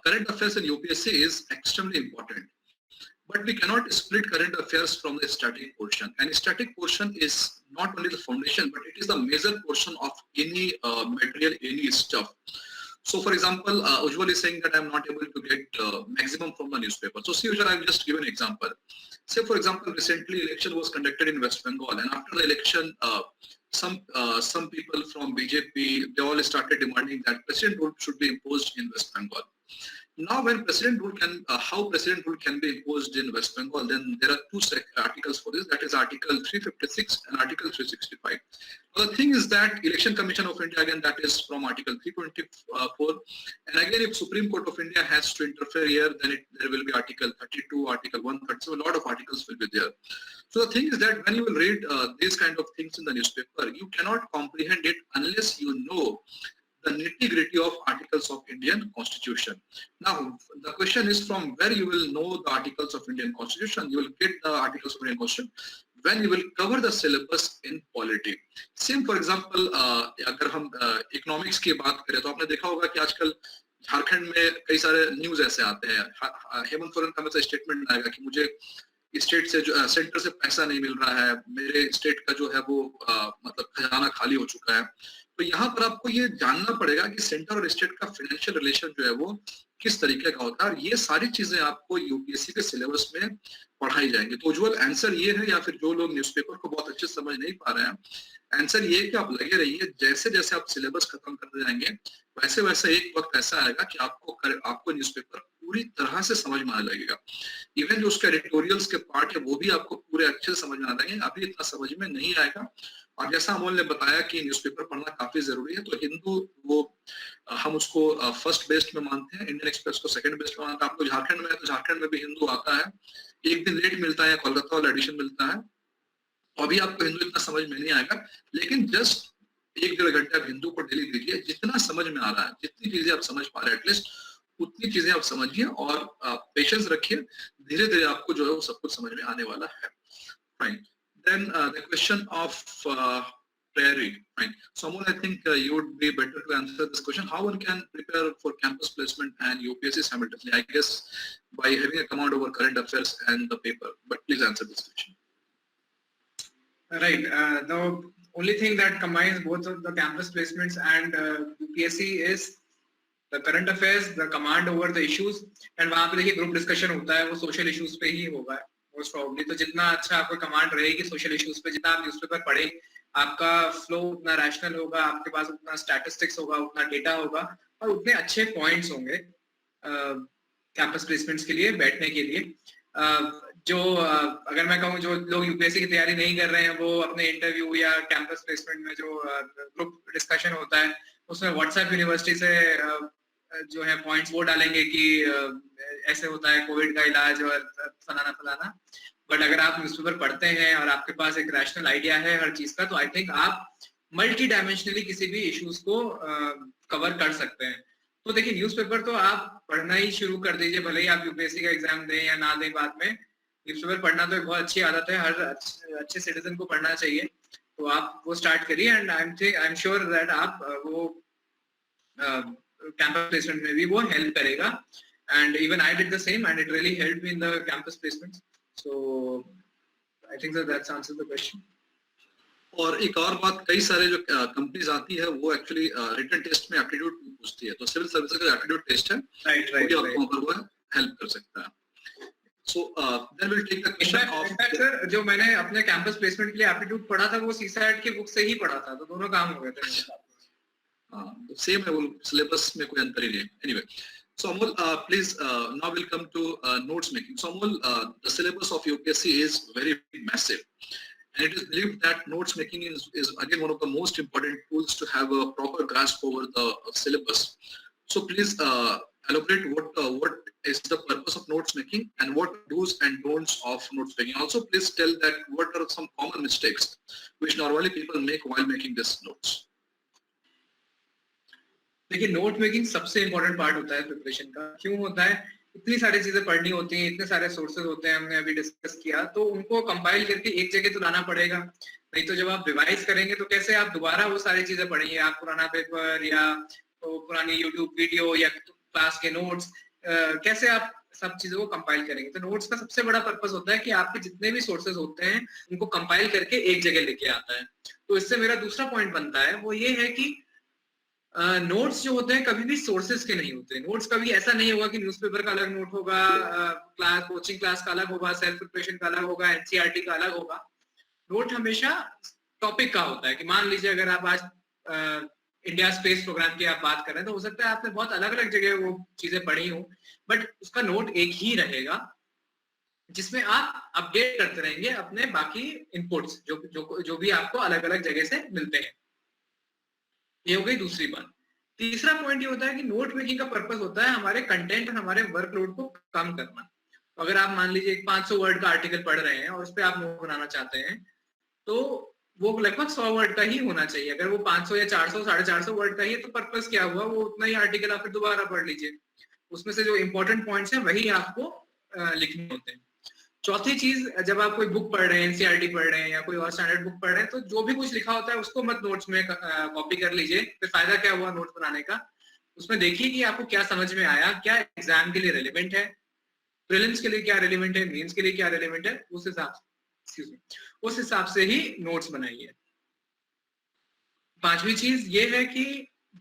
current affairs in UPSC is extremely important, but we cannot split current affairs from the static portion. And static portion is not only the foundation, but it is the major portion of any material, any stuff. So, for example, Ujjwal is saying that I am not able to get maximum from the newspaper. So, see, Ujjwal, I will just give an example. Say, for example, recently election was conducted in West Bengal, and after the election, some people from BJP, they all started demanding that president rule should be imposed in West Bengal. Now, when president rule how president rule can be imposed in West Bengal, then there are two articles for this. That is Article 356 and Article 365. Now, the thing is that Election Commission of India, again, that is from Article 324. And again, if Supreme Court of India has to interfere here, then there will be Article 32, Article 137. A lot of articles will be there. So the thing is that when you will read these kind of things in the newspaper, you cannot comprehend it unless you know the nitty-gritty of articles of Indian Constitution. Now, the question is, from where you will know the articles of Indian Constitution? You will get the articles of Indian Constitution when you will cover the syllabus in polity. Same, for example, अगर हम economics की बात करें, तो आपने देखा होगा कि आजकल झारखंड में कई सारे न्यूज ऐसे आते हैं। हेमंत सोरेन का हमेशा स्टेटमेंट आएगा कि मुझे स्टेट से जो सेंटर से पैसा नहीं मिल रहा है, मेरे स्टेट का जो है वो मतलब खजाना खाली हो चुका है। तो यहाँ पर आपको ये जानना पड़ेगा कि सेंटर और स्टेट का फाइनेंशियल रिलेशन जो है वो किस तरीके का होता है, और ये सारी चीजें आपको यूपीएससी के सिलेबस में पढ़ाई जाएंगी। तो उज्जवल आंसर ये है, या फिर जो लोग न्यूज़पेपर को बहुत अच्छे से समझ नहीं पा रहे हैं, आंसर ये है कि आप लगे रहिए, जैसे जैसे आप सिलेबस खत्म करते जाएंगे वैसे वैसे एक वक्त ऐसा आएगा कि आपको न्यूज़पेपर पूरी तरह से समझ में आने लगेगा। इवन जो उसके एडिटोरियल्स के पार्ट है वो भी आपको पूरे अच्छे से समझ में आ जाएंगे, अभी इतना समझ में नहीं आएगा। और जैसा अमोल ने बताया कि न्यूज़पेपर पढ़ना काफी जरूरी है, तो हिंदू वो हम उसको फर्स्ट बेस्ट में मानते हैं, इंडियन एक्सप्रेस को सेकंड बेस्ट में मानते हैं। आपको झारखंड में है तो झारखंड में भी हिंदू आता है, एक दिन लेट मिलता है, कोलकाता वाला एडिशन मिलता है, तो अभी आपको हिंदू इतना समझ में नहीं आएगा, लेकिन जस्ट 1-1.5 घंटे आप हिंदू को डेली दीजिए, जितना समझ में आ रहा है, जितनी चीजें आप समझ पा रहे हैं एटलीस्ट उतनी चीजें आप समझिए और पेशेंस रखिए, धीरे धीरे आपको जो है वो सब कुछ समझ में आने वाला है। Fine, then the question of prairie, right? So Amol, I think you would be better to answer this question. How one can prepare for campus placement and UPSC simultaneously? I guess by having a command over current affairs and the paper, but please answer this question. Right. The only thing that combines both of the campus placements and UPSC is the current affairs, the command over the issues, and वहाँ पे देखिए ग्रुप डिस्कशन होता है, वो सोशल इश्यूज पे ही होगा मोस्ट प्रॉब्ली। तो जितना अच्छा आपको कमांड रहेगी सोशल इश्यूज पे, जितना आप न्यूज़पेपर पढ़े, आपका फ्लो उतना रैशनल होगा, आपके पास उतना स्टैटिस्टिक्स होगा, उतना डेटा होगा, और उतने अच्छे पॉइंट्स होंगे कैंपस प्लेसमेंट्स के लिए बैठने के लिए। अगर मैं कहूँ जो लोग यूपीएससी की तैयारी नहीं कर रहे हैं, वो अपने इंटरव्यू या कैंपस प्लेसमेंट में जो ग्रुप डिस्कशन होता है उसमें व्हाट्सएप यूनिवर्सिटी से जो है पॉइंट्स वो डालेंगे कि ऐसे होता है कोविड का इलाज और फलाना फलाना। बट अगर आप न्यूज़पेपर पढ़ते हैं और आपके पास एक रैशनल आइडिया है हर चीज का, तो आई थिंक आप मल्टी डायमेंशनली किसी भी इश्यूज को कवर कर सकते हैं। तो देखिए न्यूज़पेपर तो आप पढ़ना ही शुरू कर दीजिए, भले ही आप यूपीएससी का एग्जाम दें या ना दें बाद में। न्यूज़पेपर पढ़ना तो एक बहुत अच्छी आदत है, हर अच्छे सिटीजन को पढ़ना चाहिए, तो आप वो स्टार्ट करिए। And I am sure that आप वो कैंपस प्लेसमेंट में भी वो हेल्प करेगा। And even I did the same and it really helped me in the campus placement. So I think that answers the question. और एक और बात, कई सारे जो कंपनीज आती है वो एक्चुअली रिटन टेस्ट में एप्टीट्यूड पूछती है, तो सिविल सर्विसेज का एप्टीट्यूड टेस्ट है, राइट आपको वो हेल्प कर सकता है। So then will take the question of sir, जो मैंने अपने कैंपस प्लेसमेंट के लिए एप्टीट्यूड पढ़ा था वो सीसैट की बुक से ही पढ़ा था, तो दोनों काम हो गए थे। सेम है, वो सिलेबस में कोई अंतर ही नहीं। Anyway, so Amol, please now we'll come to notes making. So Amol, the syllabus of UPSC is very massive, and it is believed that notes making is again one of the most important tools to have a proper grasp over the syllabus. So please elaborate what is the purpose of notes making and what do's and don'ts of notes making. Also, please tell that what are some common mistakes which normally people make while making these notes. देखिए नोट मेकिंग सबसे इंपॉर्टेंट पार्ट होता है प्रिपरेशन का। क्यों होता है? इतनी सारी चीजें पढ़नी होती हैं, इतने सारे सोर्सेज होते हैं, हमने अभी डिस्कस किया, तो उनको कंपाइल करके एक जगह तो लाना पड़ेगा। नहीं तो जब आप रिवाइज करेंगे तो कैसे आप दोबारा वो सारी चीजें पढ़ेंगे? आप पुराना पेपर या तो पुरानी यूट्यूब वीडियो या क्लास के नोट्स, कैसे आप सब चीजों को कंपाइल करेंगे? तो नोट्स का सबसे बड़ा पर्पस होता है कि आपके जितने भी सोर्सेज होते हैं उनको कंपाइल करके एक जगह लेके आता है। तो इससे मेरा दूसरा पॉइंट बनता है वो ये है कि नोट्स जो होते हैं कभी भी सोर्सेज के नहीं होते। नोट्स कभी ऐसा नहीं होगा कि न्यूज़पेपर का अलग नोट होगा, क्लास कोचिंग क्लास का अलग होगा, सेल्फ प्रिपरेशन का अलग होगा, एनसीईआरटी का अलग होगा। नोट हमेशा टॉपिक का होता है कि मान लीजिए अगर आप आज इंडिया स्पेस प्रोग्राम की आप बात कर रहे हैं तो हो सकता है आपने बहुत अलग अलग जगह वो चीजें पढ़ी हो, बट उसका नोट एक ही रहेगा जिसमें आप अपडेट करते रहेंगे अपने बाकी इनपुट्स जो भी आपको अलग अलग जगह से मिलते हैं। ये हो गई दूसरी बात। तीसरा पॉइंट ये होता है कि नोट मेकिंग का पर्पस होता है हमारे कंटेंट और हमारे वर्कलोड को कम करना। अगर आप मान लीजिए 500 वर्ड का आर्टिकल पढ़ रहे हैं और उस पर आप नोट बनाना चाहते हैं तो वो लगभग 100 वर्ड का ही होना चाहिए। अगर वो 500 या 400 450 वर्ड का ही है तो पर्पस क्या हुआ? वो उतना ही आर्टिकल आप फिर दोबारा पढ़ लीजिए, उसमें से जो इंपॉर्टेंट पॉइंट्स हैं वही आपको लिखने होते हैं। चौथी चीज, जब आप कोई बुक पढ़ रहे हैं, एनसीईआरटी पढ़ रहे हैं या कोई और स्टैंडर्ड बुक पढ़ रहे हैं, तो जो भी कुछ लिखा होता है उसको मत नोट्स में कॉपी कर लीजिए। फिर फायदा क्या हुआ नोट्स बनाने का? उसमें देखिए कि आपको क्या समझ में आया, क्या एग्जाम के लिए रेलिवेंट है, प्रीलिम्स के लिए क्या रेलिवेंट है, मेंस के लिए क्या रेलिवेंट है, उस हिसाब से ही नोट्स बनाइए। पांचवी चीज ये है कि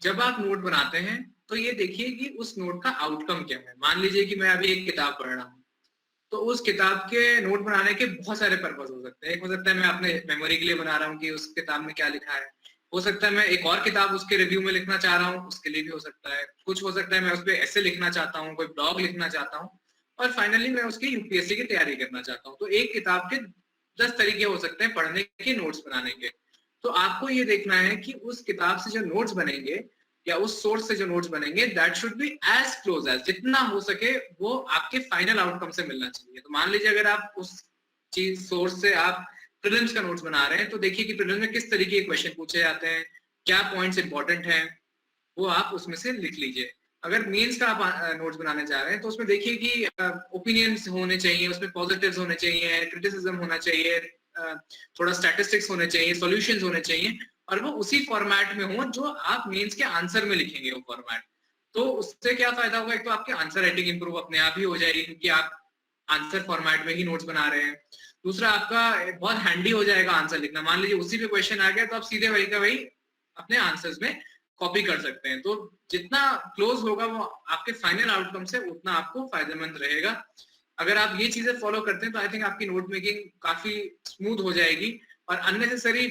जब आप नोट बनाते हैं तो ये देखिए कि उस नोट का आउटकम क्या है। मान लीजिए कि मैं अभी एक किताब पढ़ रहा हूँ, तो उस किताब के नोट बनाने के बहुत सारे पर्पस हो सकते हैं। एक हो सकता है मैं अपने मेमोरी के लिए बना रहा हूँ कि उस किताब में क्या लिखा है, हो सकता है मैं एक और किताब उसके रिव्यू में लिखना चाह रहा हूँ, उसके लिए भी हो सकता है। कुछ हो सकता है मैं उस पर ऐसे लिखना चाहता हूँ, कोई ब्लॉग लिखना चाहता हूँ, और फाइनली मैं उसकी यूपीएससी की तैयारी करना चाहता हूँ। तो एक किताब के 10 तरीके हो सकते हैं पढ़ने के, नोट्स बनाने के। तो आपको ये देखना है कि उस किताब से जो नोट्स बनेंगे या उस सोर्स से जो नोट्स बनेंगे, that should be as close as, जितना हो सके वो आपके फाइनल आउटकम से मिलना चाहिए। तो मान लीजिए अगर आप उस चीज सोर्स से आप प्रीलिम्स का नोट्स बना रहे हैं, तो देखिए कि प्रीलिम्स में किस तरीके के क्वेश्चन पूछे जाते हैं, क्या पॉइंट्स इंपॉर्टेंट हैं, वो आप उसमें से लिख लीजिए। अगर मेंस का आप नोट्स बनाने जा रहे हैं, तो उसमें देखिए कि ओपिनियंस होने चाहिए, उसमें पॉजिटिव्स होने चाहिए, क्रिटिसिज्म होना चाहिए, थोड़ा स्टैटिस्टिक्स होने चाहिए, सॉल्यूशंस होने चाहिए, और वो उसी फॉर्मेट में हो जो आप मेंस के आंसर में लिखेंगे वो फॉर्मेट। तो उससे क्या फायदा होगा, एक तो आपकी आंसर राइटिंग इंप्रूव अपने आप ही हो जाएगी क्योंकि आप आंसर फॉर्मेट में ही नोट्स बना रहे हैं। दूसरा, आपका बहुत हैंडी हो जाएगा आंसर लिखना। मान लीजिए उसी पे क्वेश्चन आ गया, तो आप सीधे वही का वही अपने आंसर्स में कॉपी कर सकते हैं। तो जितना क्लोज होगा वो आपके फाइनल आउटकम से, उतना आपको फायदेमंद रहेगा। अगर आप ये चीजें फॉलो करते हैं तो आई थिंक आपकी नोट मेकिंग काफी स्मूथ हो जाएगी। और अननेसेसरी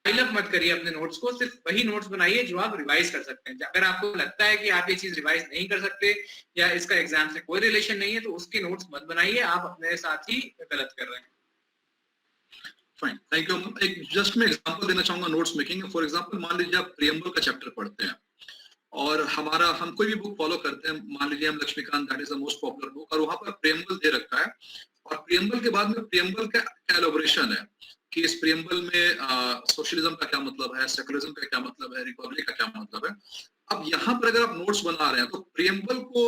पाइल अप मत करिए अपने नोट्स को, सिर्फ वही नोट्स बनाइए जो आप रिवाइज कर सकते हैं। अगर आपको लगता है कि आप ये चीज रिवाइज नहीं कर सकते या इसका एग्जाम से कोई रिलेशन नहीं है, तो उसके नोट्स मत बनाइए, आप अपने साथ ही गलत कर रहे हैं। Fine, thank you. एक जस्ट मैं एग्जांपल देना चाहूंगा नोट्स मेकिंग। फॉर एग्जांपल मान लीजिए आप प्रियम्बल का चैप्टर पढ़ते हैं और हम कोई भी बुक फॉलो करते हैं, मान लीजिए हम Laxmikanth, that is the most popular book, और वहां पर प्रियम्बल दे रखा है, और प्रियम्बल के बाद में प्रियम्बल का एलोबरेशन है कि इस प्रियम्बल में सोशलिज्म का क्या मतलब है, सेकुलरिज्म का क्या मतलब है, रिपब्लिक का क्या मतलब है। अब यहाँ पर अगर आप नोट्स बना रहे हैं तो प्रियम्बल को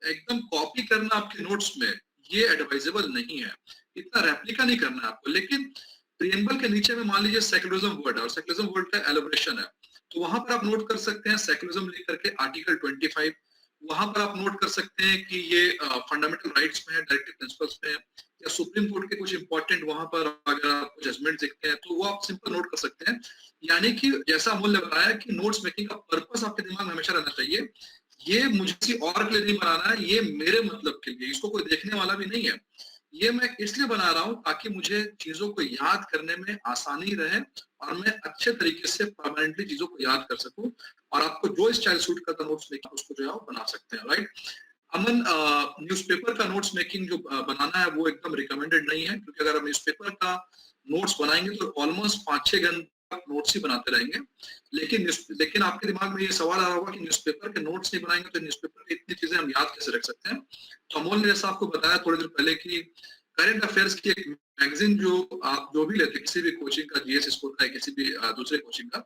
एकदम कॉपी करना आपके नोट्स में ये एडवाइजेबल नहीं है, इतना रेप्लिका नहीं करना है आपको। लेकिन प्रियम्बल के नीचे में मान लीजिए सेकुलरिज्म वर्ड है और सेकुलरिज्म वर्ड का एलोबरेशन है, तो वहां पर आप नोट कर सकते हैं सेकुलरिज्म लिख करके आर्टिकल 25। वहां पर आप नोट कर सकते हैं कि ये फंडामेंटल राइट्स में है, डायरेक्टिव प्रिंसिपल्स में है, या सुप्रीम कोर्ट के कुछ इंपॉर्टेंट वहां पर अगर आपको जजमेंट दिखते हैं तो वो आप सिंपल नोट कर सकते हैं। यानी कि जैसा अमूल ने बताया कि नोट्स मेकिंग का पर्पस आपके दिमाग में हमेशा रहना चाहिए, ये मुझे किसी और के लिए नहीं बनाना है, ये मेरे मतलब के लिए, इसको कोई देखने वाला भी नहीं है, ये मैं इसलिए बना रहा हूँ ताकि मुझे चीजों को याद करने में आसानी रहे और मैं अच्छे तरीके से परमानेंटली चीजों को याद कर सकूं। और आपको जो स्टाइल सूट करता नोट्स मेकिंग उसको जो है वो बना सकते हैं, राइट। अमन, न्यूज़पेपर का नोट्स मेकिंग जो बनाना है वो एकदम रिकमेंडेड नहीं है, क्योंकि अगर हम न्यूज़पेपर का नोट्स बनाएंगे तो ऑलमोस्ट 5-6 घंटे तक नोट्स ही बनाते रहेंगे। लेकिन आपके दिमाग में ये सवाल आ रहा होगा कि न्यूज़पेपर के नोट्स नहीं बनाएंगे तो न्यूज़पेपर की इतनी चीजें हम याद कैसे रख सकते हैं। तो अमोल ने जैसा आपको बताया थोड़ी देर पहले कि करंट अफेयर्स की एक मैगजीन जो आप जो भी लेते हैं, किसी भी कोचिंग का, जीएस स्कूल का, किसी भी दूसरे कोचिंग का,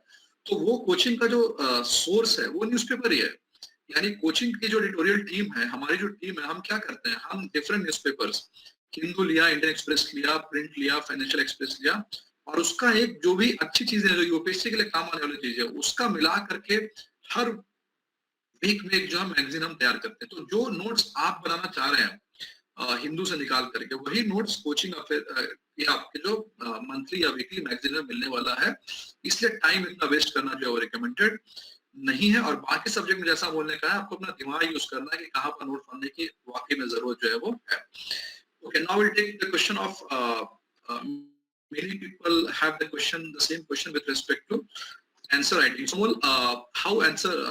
तो वो कोचिंग का जो सोर्स है वो न्यूज़पेपर ही है। यानी कोचिंग की जो एडिटोरियल टीम है, हमारी जो टीम है, हम क्या करते हैं, हम डिफरेंट न्यूज़पेपर्स, हिंदू लिया, इंडियन एक्सप्रेस लिया, प्रिंट लिया, फाइनेंशियल एक्सप्रेस लिया, और उसका एक जो भी अच्छी चीजें जो यूपीएससी के लिए काम आने वाली चीज है उसका मिला करके हर वीक में एक जो है मैगजीन हम तैयार करते हैं। तो जो नोट्स आप बनाना चाह रहे हैं हिंदू से निकाल करके, वही नोट्स कोचिंग या आपके जो मंथली या वीकली मैगजीन में मिलने वाला है। इसलिए टाइम इतना वेस्ट करना जो है वो रिकमेंडेड नहीं है। और बाकी सब्जेक्ट में जैसा बोलने का है, आपको अपना दिमाग यूज करना है कि कहाँ पर नोट बनने की वाकई में जरूरत जो है वो है। Okay, now will take the question of many people have the same question with respect to answer writing. So,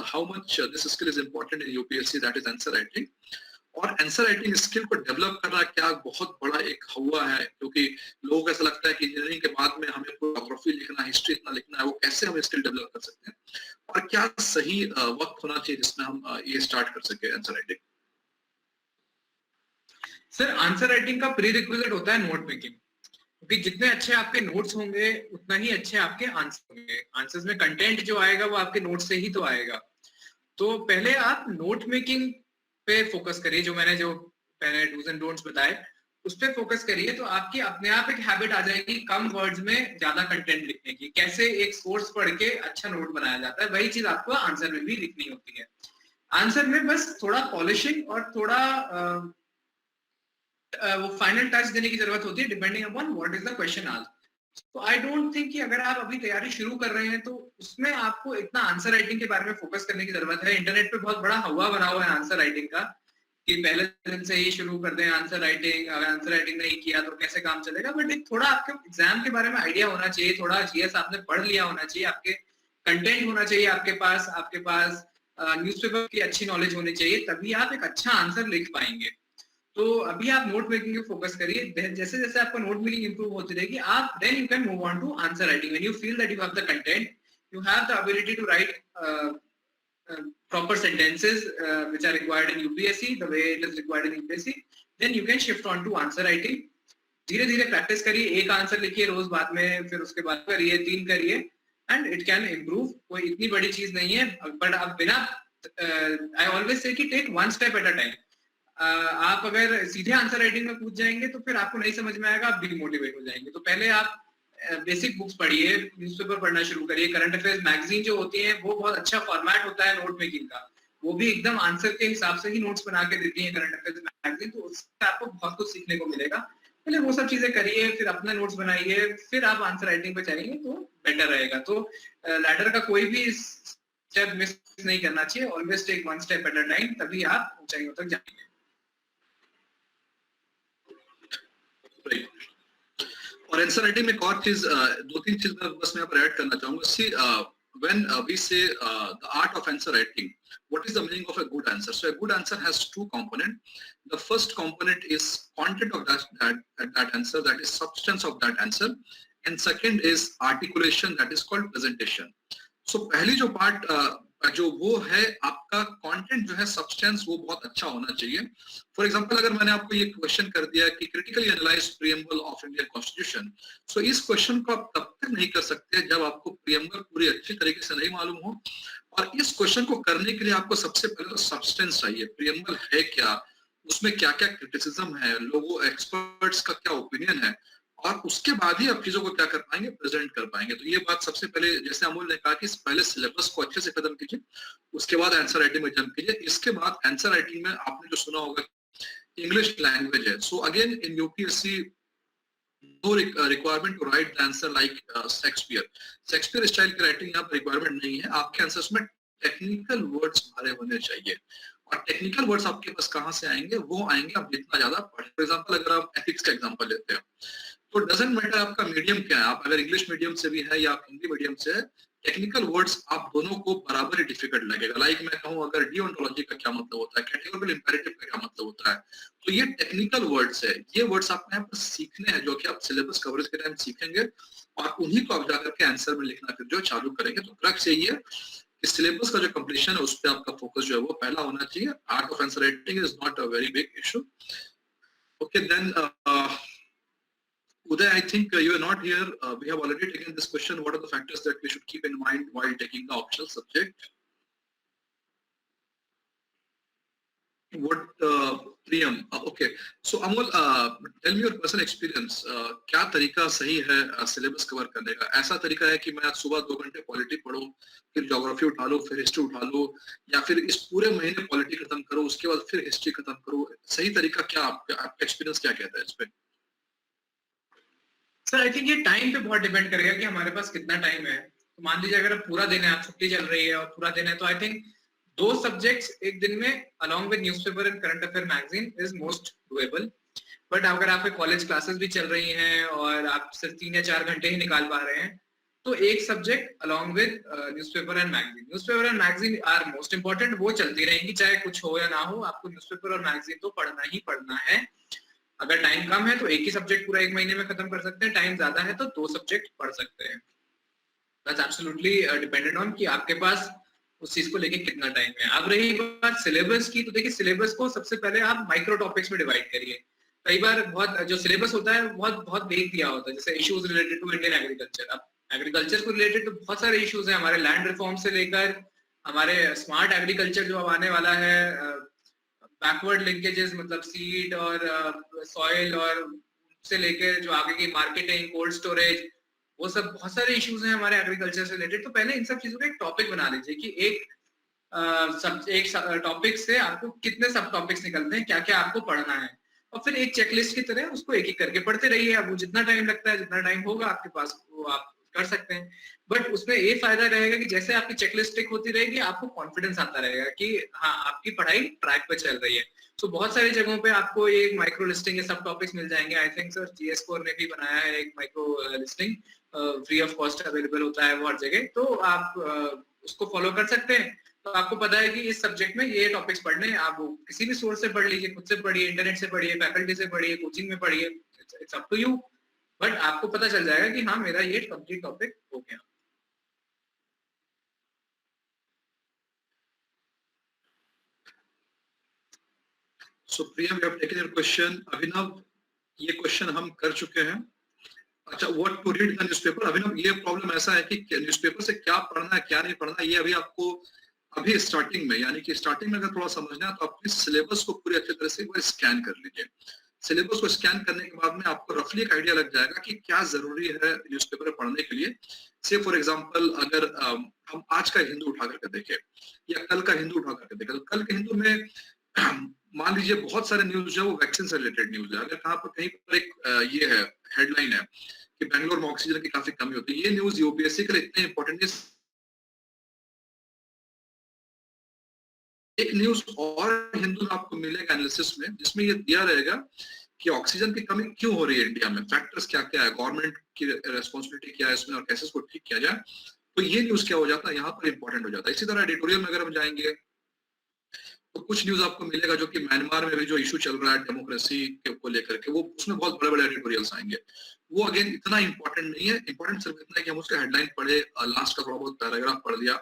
how much this skill is important in UPSC, that is answer writing. और आंसर राइटिंग स्किल को डेवलप करना क्या बहुत बड़ा एक हुआ है, क्योंकि लोगों को ऐसा लगता है कि इंजीनियरिंग के बाद में हमें ज्योग्राफी लिखना, हिस्ट्री इतना लिखना है, वो कैसे हम स्किल डेवलप कर सकते हैं, और क्या सही वक्त होना चाहिए जिसमें हम ये स्टार्ट कर सके answer writing. Sir, answer writing का प्री रिक्विजिट होता है नोट मेकिंग, क्योंकि जितने अच्छे आपके नोट्स होंगे उतना ही अच्छे आपके आंसर होंगे। आंसर्स में कंटेंट जो आएगा वो आपके नोट से ही तो आएगा। तो पहले आप नोट मेकिंग पे फोकस करिए, जो पहले डूज एंड डोंट्स बताए उस पे फोकस करिए, तो आपकी अपने आप एक हैबिट आ जाएगी कम वर्ड्स में ज्यादा कंटेंट लिखने की। कैसे एक सोर्स पढ़ के अच्छा नोट बनाया जाता है, वही चीज आपको आंसर में भी लिखनी होती है। आंसर में बस थोड़ा पॉलिशिंग और थोड़ा वो फाइनल टच देने की जरूरत होती है, depending upon what is the question asked. तो आई डोंट थिंक कि अगर आप अभी तैयारी शुरू कर रहे हैं तो उसमें आपको इतना आंसर राइटिंग के बारे में फोकस करने की जरूरत है। इंटरनेट पे बहुत बड़ा हवा बना हुआ है आंसर राइटिंग का, कि पहले दिन से ही शुरू कर दें आंसर राइटिंग, अगर आंसर राइटिंग नहीं किया तो कैसे काम चलेगा। बट एक थोड़ा आपके एग्जाम के बारे में आइडिया होना चाहिए, थोड़ा जीएस आपने पढ़ लिया होना चाहिए, आपके कंटेंट होना चाहिए आपके पास न्यूज़पेपर की अच्छी नॉलेज होनी चाहिए, तभी आप एक अच्छा आंसर लिख पाएंगे। तो अभी आप नोट मेकिंग पे फोकस करिए, जैसे जैसे आपका नोट मेकिंग इंप्रूव होती रहेगी आप then you can move on to answer writing. When you feel that you have the content, you have the ability to write proper sentences which are required in UPSC the way it is required in UPSC, then you can shift on to answer writing। धीरे धीरे प्रैक्टिस करिए, एक आंसर लिखिए रोज, बाद में फिर उसके बाद करिए 3 करिए, एंड इट कैन इम्प्रूव। कोई इतनी बड़ी चीज नहीं है, बट आप बिना आई ऑलवेज से कि take one step at a time. आप अगर सीधे आंसर राइटिंग में कूद जाएंगे तो फिर आपको नहीं समझ में आएगा, आप डिमोटिवेट हो जाएंगे। तो पहले आप बेसिक बुक्स पढ़िए, न्यूज़पेपर पढ़ना शुरू करिए, करंट अफेयर्स मैगजीन जो होती है वो बहुत अच्छा फॉर्मेट होता है नोट मेकिंग का, वो भी एकदम आंसर के हिसाब से ही नोट्स बना के देती है करंट अफेयर्स मैगजीन, तो उससे आपको बहुत कुछ सीखने को मिलेगा। पहले वो सब चीजें करिए, फिर अपना नोट्स बनाइए, फिर आप आंसर राइटिंग पे चलेंगे तो बेटर रहेगा। तो लैडर का कोई भी स्टेप मिस नहीं करना चाहिए, always take one step at a time, तभी आप ऊंचाइयों तक जाएंगे। और आंसर राइटिंग में एक और चीज, 2-3 चीज मैं बस मैं ऐड करना चाहूंगा। सी when we say the art of answer writing, what is the meaning of a good answer? So a good answer has 2 components. The first component is content of that answer, that is substance of that answer, and second is articulation, that is called presentation. So पहली जो पार्ट जो वो है आपका कंटेंट जो है सब्सटेंस, वो बहुत अच्छा होना चाहिए। फॉर एग्जांपल अगर मैंने आपको ये क्वेश्चन कर दिया कि critically analyse preamble of Indian constitution, so इस क्वेश्चन को आप तब तक नहीं कर सकते जब आपको प्रीएम्बल पूरी अच्छी तरीके से नहीं मालूम हो। और इस क्वेश्चन को करने के लिए आपको सबसे पहले तो सब्सटेंस चाहिए, प्रीएम्बल है क्या, उसमें क्या क्या क्रिटिसिज्म है, लोगों एक्सपर्ट्स का क्या ओपिनियन है, और उसके बाद ही आप चीजों को क्या कर पाएंगे, प्रेजेंट कर पाएंगे। तो ये बात सबसे पहले, जैसे अमूल ने कहा कि पहले सिलेबस को अच्छे से खत्म कीजिए, उसके बाद आंसर राइटिंग में जंप कीजिए। इसके बाद आंसर राइटिंग में आपने जो सुना होगा इंग्लिश लैंग्वेज है, so again in UPSC no requirement to write the answer like Shakespeare style की राइटिंग यहाँ पर रिक्वायरमेंट नहीं है। आपके आंसर्स में टेक्निकल वर्ड्स भरे होने चाहिए, और टेक्निकल वर्ड्स आपके पास कहाँ से आएंगे, वो आएंगे आप जितना ज्यादा पढ़े। फॉर एग्जांपल अगर आप एथिक्स का एग्जांपल लेते हैं तो डजंट मैटर आपका मीडियम क्या है, आप अगर इंग्लिश मीडियम से भी है या आप हिंदी मीडियम से है, टेक्निकल वर्ड्स आप दोनों को बराबर ही डिफिकल्ट लगेगा। लाइक मैं कहूँ अगर डिओन्टोलॉजी का क्या मतलब होता है, कैटेगोरिकल इंपेरेटिव का क्या मतलब होता है, तो ये टेक्निकल वर्ड्स है, ये वर्ड्स आपको यहाँ पर सीखने हैं, जो कि आप सिलेबस कवरेज के टाइम सीखेंगे, और उन्हीं को आप जाकर के आंसर में लिखना फिर जो चालू करेंगे। तो क्रक्स यही है कि सिलेबस का जो कंप्लीशन है उस पर आपका फोकस जो है वो पहला होना चाहिए। Art of answer writing is not a very big issue. Okay then Uday, I think you are not here. We have already taken this question. What are the factors that we should keep in mind while taking the optional subject? What Priyam? Okay. So Amol, tell me your personal experience. क्या तरीका सही है सिलेबस कवर करने का? ऐसा तरीका है कि मैं आज सुबह 2 घंटे पॉलिटी पढूं, फिर ज्योग्राफी उठा लो, फिर हिस्ट्री उठा लो, या फिर इस पूरे महीने पॉलिटी खत्म करो, उसके बाद फिर हिस्ट्री खत्म करो? सही तरीका क्या, आपका एक्सपीरियंस क्या कहता है इस पे? सर आई थिंक ये टाइम पे बहुत डिपेंड करेगा कि हमारे पास कितना टाइम है। तो मान लीजिए अगर पूरा दिन है, आप छुट्टी चल रही है और पूरा दिन है, तो आई थिंक 2 सब्जेक्ट्स एक दिन में along with newspaper and current affair magazine is most doable. But अगर आपके कॉलेज क्लासेस भी चल रही हैं और आप सिर्फ 3 या 4 घंटे ही निकाल पा रहे हैं, तो एक subject along with newspaper and magazine. Newspaper and magazine are most important, वो चलती रहेंगी चाहे कुछ हो या ना हो, आपको न्यूज़पेपर और मैगजीन तो पढ़ना ही पढ़ना है। अगर टाइम कम है तो एक ही सब्जेक्ट पूरा 1 महीने में खत्म कर सकते हैं, टाइम ज्यादा है तो 2 सब्जेक्ट पढ़ सकते हैं। दैट्स एब्सोल्युटली डिपेंडेंट ऑन कि आपके पास उस चीज को लेके कितना टाइम है। अब रही बात सिलेबस की, तो देखिए सिलेबस को सबसे पहले आप माइक्रो टॉपिक्स में डिवाइड करिए। कई बार बहुत जो सिलेबस होता है बहुत वेग दिया होता है, जैसे issues related to Indian agriculture. अब एग्रीकल्चर को रिलेटेड तो बहुत सारे इश्यूज हैं, हमारे लैंड रिफॉर्म से लेकर हमारे स्मार्ट एग्रीकल्चर जो अब आने वाला है, बैकवर्ड लिंकेजेस मतलब सीड और सॉइल और से लेकर जो आगे की मार्केटिंग, कोल्ड स्टोरेज, वो सब बहुत सारे इश्यूज हैं हमारे एग्रीकल्चर से रिलेटेड। तो पहले इन सब चीजों का एक टॉपिक बना लीजिए कि एक टॉपिक से आपको कितने सब टॉपिक्स निकलते हैं, क्या क्या आपको पढ़ना है। और फिर एक चेकलिस्ट की तरह उसको एक एक करके पढ़ते रहिए। अब वो जितना टाइम लगता है, जितना टाइम होगा आपके पास, वो आप कर सकते हैं। बट उसमें ये फायदा रहेगा कि जैसे आपकी चेकलिस्ट टिक होती रहेगी, आपको कॉन्फिडेंस आता रहेगा कि हाँ, आपकी पढ़ाई ट्रैक पे चल रही है। तो बहुत सारी जगहों पे आपको ये माइक्रो लिस्टिंग के सब टॉपिक्स मिल जाएंगे। I think sir GS core ने भी बनाया है एक micro listing, free of cost available होता है वो हर जगह, तो आप उसको फॉलो कर सकते हैं। तो आपको पता है कि इस सब्जेक्ट में ये टॉपिक्स पढ़ने हैं, आप किसी भी सोर्स से पढ़ लीजिए, खुद से पढ़िए, इंटरनेट से पढ़िए, फैकल्टी से पढ़िए, कोचिंग में पढ़िए, it's up to you. But आपको पता चल जाएगा कि हाँ, मेरा ये कंप्लीट टॉपिक हो गया। So Priya, we have taken your question. अभिनव, ये क्वेश्चन हम कर चुके हैं। अच्छा, what to read the newspaper? Abhinav, ये प्रॉब्लम ऐसा है कि न्यूज़पेपर से क्या पढ़ना है क्या नहीं पढ़ना है, ये अभी आपको अभी स्टार्टिंग में, यानी कि स्टार्टिंग में अगर थोड़ा समझना है तो अपने सिलेबस को पूरी अच्छी तरह से वो स्कैन कर लीजिए। सिलेबस को स्कैन करने के बाद में आपको रफली एक आइडिया लग जाएगा कि क्या जरूरी है न्यूज़पेपर पढ़ने के लिए। से फॉर एग्जांपल, अगर हम आज का हिंदू उठा करके देखें या कल का हिंदू उठा करके देखें, तो कल के हिंदू में मान लीजिए बहुत सारे न्यूज है वो वैक्सीन से रिलेटेड न्यूज है। अगर कहाँ पर कहीं पर एक ये है हेडलाइन है कि बेंगलोर में ऑक्सीजन की काफी कमी होती है, ये न्यूज यूपीएससी के लिए इतने इंपॉर्टेंट है। एक न्यूज और हिंदू में आपको मिलेगा एनालिसिस में, जिसमें ये दिया रहेगा कि ऑक्सीजन की कमी क्यों हो रही है इंडिया में, फैक्टर्स क्या क्या है, गवर्नमेंट की रेस्पॉन्सिबिलिटी क्या है इसमें, और कैसे इसको ठीक किया जाए। तो ये न्यूज क्या हो जाता है, यहाँ पर इंपॉर्टेंट हो जाता है। इसी तरह एडिटोरियल में अगर हम जाएंगे तो कुछ न्यूज आपको मिलेगा जो कि म्यांमार में भी जो इशू चल रहा है डेमोक्रेसी को लेकर के, वो उसमें बहुत बड़े बड़े एडिटोरियल्स आएंगे। वो अगेन इतना इंपॉर्टेंट नहीं है, इंपॉर्टेंट सिर्फ इतना है कि हम उसका हेडलाइन पढ़े, लास्ट का थोड़ा बहुत पैराग्राफ पढ़ लिया।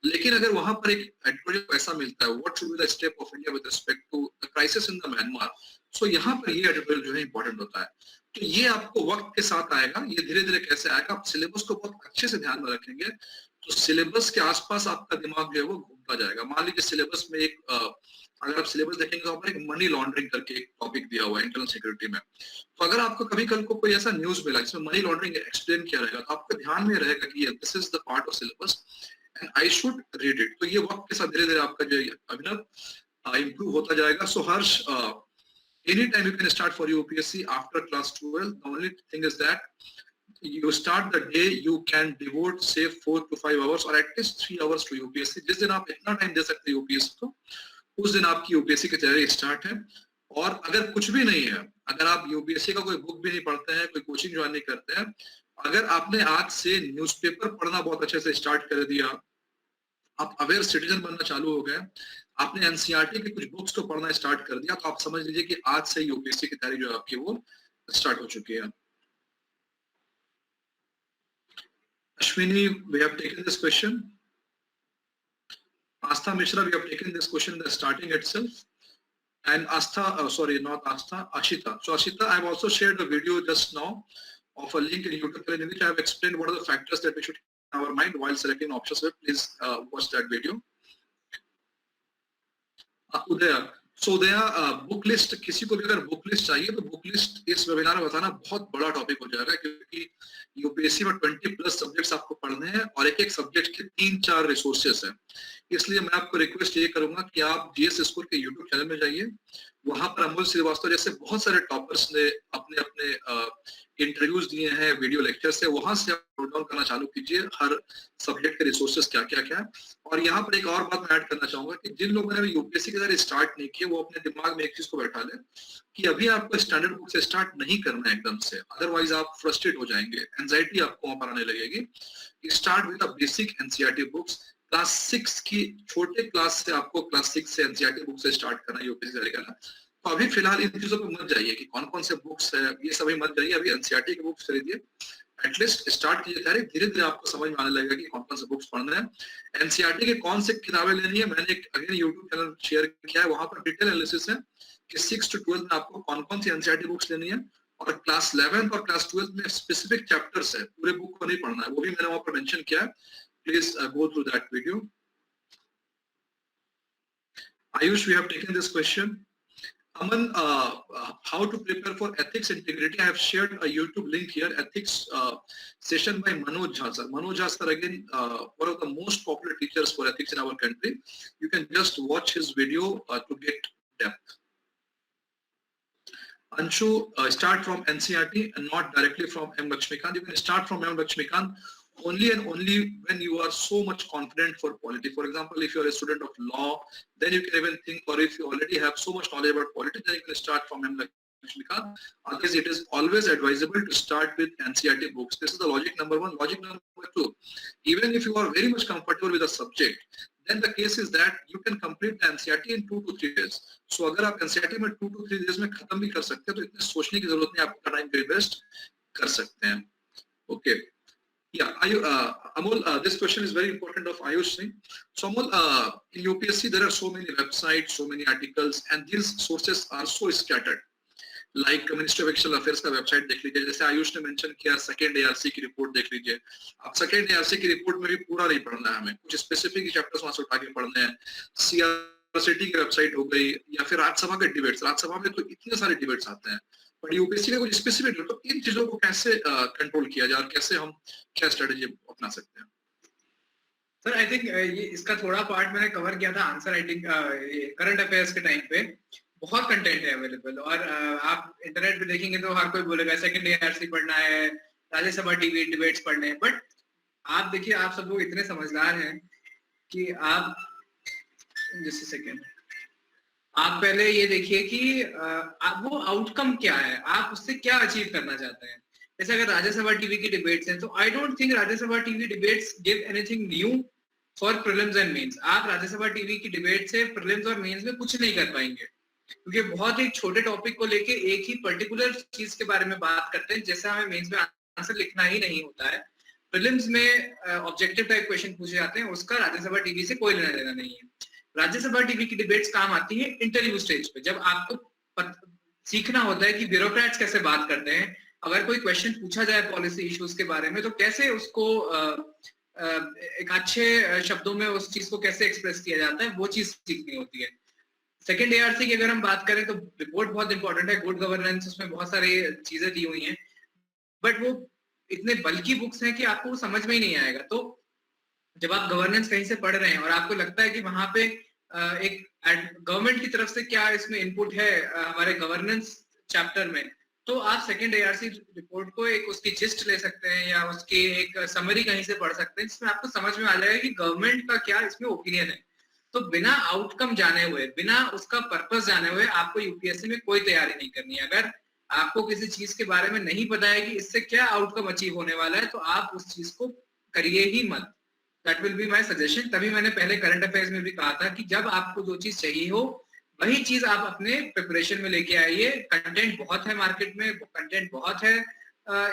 लेकिन अगर वहां पर एक एडिटोरियल ऐसा मिलता है, what should be the step of India with respect to the crisis in the Myanmar, so यहाँ पर ये एडिटोरियल जो है इंपॉर्टेंट होता है। तो ये आपको वक्त के साथ आएगा, ये धीरे धीरे कैसे आएगा, आप सिलेबस को बहुत अच्छे से ध्यान में रखेंगे तो सिलेबस के आसपास आपका दिमाग जो है वो घूमता जाएगा। मान लीजिए सिलेबस में एक अगर आप सिलेबस देखेंगे तो एक मनी लॉन्ड्रिंग करके एक टॉपिक दिया हुआ है इंटरनल सिक्योरिटी में। तो अगर आपको कभी कल को कोई ऐसा न्यूज मिला जिसमें मनी लॉन्ड्रिंग एक्सप्लेन किया रहेगा, तो आपको ध्यान में रहेगा कि this is the part of syllabus and I should read it. तो ये वक्त के साथ धीरे धीरे आपका जो अभिनव इंप्रूव होता जाएगा। सो हर्ष, anytime you can start for UPSC after class 12. The only thing is that you start the day, you can devote say 4 to 5 hours or at least 3 hours to UPSC. जिस दिन आप इतना टाइम दे सकते हैं UPSC को, उस दिन आपकी UPSC की तैयारी स्टार्ट है। और अगर कुछ भी नहीं है, अगर आप UPSC का कोई बुक भी नहीं पढ़ते हैं, कोई कोचिंग ज्वाइन नहीं करते हैं, अगर आपने आज से न्यूज़पेपर पढ़ना बहुत अच्छे से स्टार्ट कर दिया, आप अवेयर सिटीजन बनना चालू हो गए, आपने एनसीईआरटी की कुछ बुक्स को पढ़ना स्टार्ट कर दिया, तो आप समझ लीजिए कि आज से यूपीएससी की तैयारी जो है आपकी वो स्टार्ट हो चुकी है। Ashwini, we have taken this question. Astha Mishra, we have taken this question in the starting itself. And Astha, sorry, not Astha, Ashita. So Ashita, I have also shared a video just now of a link in YouTube in which I have explained what are the factors that we should keep in our mind while selecting options. Please watch that video. उदया, सो उदया, बुक लिस्ट, किसी को भी अगर बुक लिस्ट चाहिए तो बुक लिस्ट इस वेबिनार में बताना बहुत बड़ा टॉपिक हो जाएगा, क्योंकि यूपीएससी में 20+ सब्जेक्ट्स आपको पढ़ने हैं और एक एक सब्जेक्ट के 3-4 रिसोर्सेस हैं। इसलिए मैं आपको रिक्वेस्ट ये करूंगा कि आप जीएस स्कूल के यूट्यूब चैनल में जाइए, वहां पर अमोल श्रीवास्तव जैसे बहुत सारे टॉपर्स ने अपने अपने इंटरव्यूज दिए हैं, वीडियो लेक्चर्स है, वहां से आप नोट डाउन करना चालू कीजिए हर सब्जेक्ट के रिसोर्सेस क्या क्या क्या। और यहाँ पर एक और बात मैं ऐड करना चाहूंगा कि जिन लोगों ने यूपीएससी के जरिए स्टार्ट नहीं किया, वो अपने दिमाग में एक चीज को बैठा लें कि अभी आपको स्टैंडर्ड बुक से स्टार्ट नहीं करना है एकदम से, अदरवाइज आप फ्रस्ट्रेट हो जाएंगे, एंजाइटी आपको वहां पर आने लगेगी। Start with the basic NCERT books. Class 6 की छोटे क्लास से आपको क्लास 6 से एनसीईआरटी बुक से स्टार्ट करना है यूपीएससी तैयारी करना। तो अभी फिलहाल इन चीजों पे मत जाइए कि कौन कौन से बुक्स है, ये सभी मत जाइए, अभी एनसीईआरटी की बुक्स खरीदिए, एटलीस्ट स्टार्ट कीजिए तैयारी, धीरे धीरे आपको समझ में आने लगेगा कि कौन कौन से बुक्स पढ़ना है, एनसीईआरटी के कौन से किताबें लेनी है। मैंने एक अगेन यूट्यूब चैनल शेयर किया है, वहां पर डिटेल एनालिसिस है कि 6 to 12 में आपको कौन कौन सी एनसीईआरटी बुक्स लेनी है, और क्लास 11th और क्लास 12th में स्पेसिफिक चैप्टर्स है, पूरे बुक को नहीं पढ़ना है, वो भी मैंने वहां पर मेंशन किया है। Please go through that video. Ayush, we have taken this question. Aman, how to prepare for ethics integrity? I have shared a YouTube link here, ethics session by Manoj Jha sir. Manoj Jha sir, again, one of the most popular teachers for ethics in our country. You can just watch his video to get depth. Anshu, start from NCERT and not directly from M. Lakshmikant. You can start from M. Lakshmikant only and only when you are so much confident for polity. For example, if you are a student of law, then you can even think, or if you already have so much knowledge about polity, then you can start from M. Lakshmikant. Otherwise, it is always advisable to start with NCERT books. This is the logic number one. Logic number two, even if you are very much comfortable with the subject, then the case is that you can complete the NCERT in 2 to 3 days. So अगर आप NCERT में 2 to 3 days में खत्म भी कर सकते हैं, तो इतने सोचने की जरूरत नहीं, आपका टाइम भी वेस्ट कर सकते हैं. Okay. Yeah, Amol, this question is very important of Ayush Singh. So Amol, in UPSC there are so many websites, so many articles, and these sources are so scattered. Like Ministry of External Affairs का वेबसाइट देख लीजिए, जैसे आयुष ने मेंशन किया सेकंड ARC की रिपोर्ट देख लीजिए. अब सेकंड ARC की रिपोर्ट में भी पूरा नहीं पढ़ना है हमें, कुछ स्पेसिफिक चैप्टर्स वहां से उठा के पढ़ने हैं. CRCT की वेबसाइट हो गई, या फिर राज्यसभा के डिबेट्स. राज्यसभा में तो इतने सारे डिबेट्स आते हैं, बट यूपीएससी का कुछ स्पेसिफिक, तो इन चीजों को कैसे कंट्रोल किया जाए और कैसे हम क्या स्ट्रेटेजी अपना सकते हैं? सर आई थिंक ये इसका थोड़ा पार्ट मैंने कवर किया था आंसर राइटिंग करंट अफेयर्स के टाइम पे. बहुत कंटेंट है अवेलेबल, और आप इंटरनेट पे देखेंगे तो हर कोई बोलेगा सेकंड ARC पढ़ना है, राज्यसभा टीवी डिबेट्स पढ़ने हैं. बट आप देखिए, आप सब लोग इतने समझदार हैं कि आप जस्ट सेकंड, आप पहले ये देखिए कि वो आउटकम क्या है, आप उससे क्या अचीव करना चाहते हैं. जैसे अगर राज्यसभा टीवी की डिबेट्स हैं, तो I don't think Rajya Sabha TV debates give anything new for prelims and mains. आप राज्यसभा टीवी की डिबेट से प्रीलिम्स और मेंस में कुछ नहीं कर पाएंगे, क्योंकि बहुत ही छोटे टॉपिक को लेके एक ही पर्टिकुलर चीज के बारे में बात करते हैं, जैसा हमें मेंस में आंसर लिखना ही नहीं होता है. प्रीलिम्स में ऑब्जेक्टिव टाइप क्वेश्चन पूछे जाते हैं, उसका राज्यसभा टीवी से कोई लेना देना नहीं है. राज्यसभा टीवी की डिबेट्स काम आती है इंटरव्यू स्टेज पे, जब आपको सीखना होता है कि ब्यूरोक्रेट्स कैसे बात करते हैं. अगर कोई क्वेश्चन पूछा जाए पॉलिसी इश्यूज के बारे में, तो कैसे उसको एक अच्छे शब्दों में उस चीज को कैसे एक्सप्रेस किया जाता है, वो चीज सीखनी होती है. सेकंड ARC की अगर हम बात करें तो रिपोर्ट बहुत इंपॉर्टेंट है, गुड गवर्नेंस, उसमें बहुत सारी चीजें दी हुई हैं, बट वो इतने बल्कि बुक्स हैं कि आपको समझ में ही नहीं आएगा. तो जब आप गवर्नेंस कहीं से पढ़ रहे हैं और आपको लगता है कि वहां पे एक गवर्नमेंट की तरफ से क्या इसमें इनपुट है हमारे गवर्नेंस चैप्टर में, तो आप सेकंड ARC रिपोर्ट को एक उसकी जिस्ट ले सकते हैं या उसकी एक समरी कहीं से पढ़ सकते हैं, जिसमें आपको समझ में आ जाएगा कि गवर्नमेंट का क्या इसमें ओपिनियन है. तो बिना आउटकम जाने हुए, बिना उसका पर्पस जाने हुए आपको यूपीएससी में कोई तैयारी नहीं करनी है. अगर आपको किसी चीज के बारे में नहीं पता है कि इससे क्या आउटकम अचीव होने वाला है, तो आप उस चीज को करिए ही मत. That will be my suggestion. तभी मैंने पहले करंट अफेयर्स में भी कहा था कि जब आपको जो चीज चाहिए हो, वही चीज आप अपने प्रिपरेशन में लेके आइए. कंटेंट बहुत है मार्केट में, कंटेंट बहुत है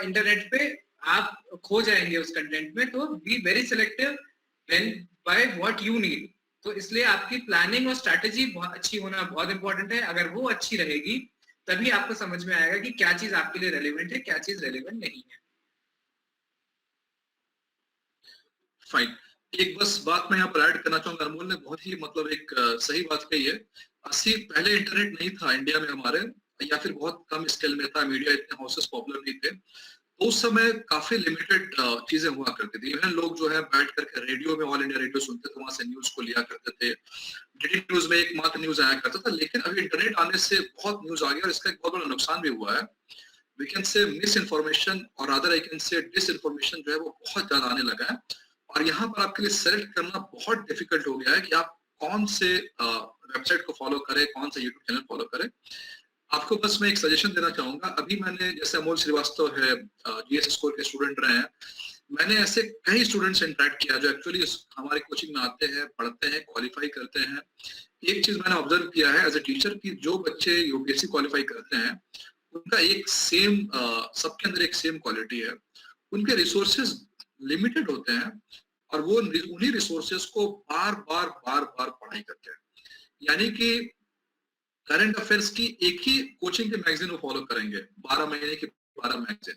इंटरनेट पे, आप खो जाएंगे उस कंटेंट में. तो be very selective by what you need. तो इसलिए आपकी प्लानिंग और स्ट्रैटेजी बहुत अच्छी होना बहुत इंपॉर्टेंट है. अगर वो अच्छी रहेगी, तभी आपको समझ में आएगा कि क्या चीज आपके लिए रेलेवेंट है, क्या चीज रेलेवेंट नहीं है. फाइन. एक बस बात मैं यहाँ पर ऐड करना चाहूंगा, अनमोल ने बहुत ही मतलब एक सही बात कही है. पहले इंटरनेट नहीं था इंडिया में हमारे, या फिर बहुत कम स्केल में था, मीडिया इतने हाउसेस पॉपुलर नहीं थे, तो उस समय काफी लिमिटेड चीजें हुआ करती थी. इवन लोग जो है बैठ करके रेडियो में ऑल इंडिया रेडियो सुनते थे, वहां से न्यूज को लिया करते थे. डीडी न्यूज में एकमात्र न्यूज आया करता था. लेकिन अभी इंटरनेट आने से बहुत न्यूज आ गया, और इसका एक बहुत बड़ा नुकसान भी हुआ है. We can say misinformation, और other I can say disinformation जो है वो बहुत ज्यादा आने लगा है. और यहाँ पर आपके लिए सेलेक्ट करना बहुत डिफिकल्ट हो गया है कि आप कौन से वेबसाइट को फॉलो करें, कौन सा यूट्यूब चैनल फॉलो करें. आपको बस मैं एक सजेशन देना चाहूंगा. अभी मैंने, जैसे अमोल श्रीवास्तव है, GS स्कोर के स्टूडेंट रहे हैं, मैंने ऐसे कई स्टूडेंट्स से इंटरेक्ट किया जो एक्चुअली हमारे कोचिंग में आते हैं, पढ़ते हैं, क्वालिफाई करते हैं. एक चीज मैंने ऑब्जर्व किया है एज ए टीचर कि जो बच्चे यूपीएससी क्वालिफाई करते हैं, उनका एक सेम, सबके अंदर एक सेम क्वालिटी है. उनके रिसोर्सेज लिमिटेड होते हैं, और वो उन्हीं रिसोर्सेज को बार बार पढ़ाई करते हैं. यानी कि करंट अफेयर्स की एक ही कोचिंग के मैगजीन को फॉलो करेंगे, 12 महीने की 12 मैगजीन,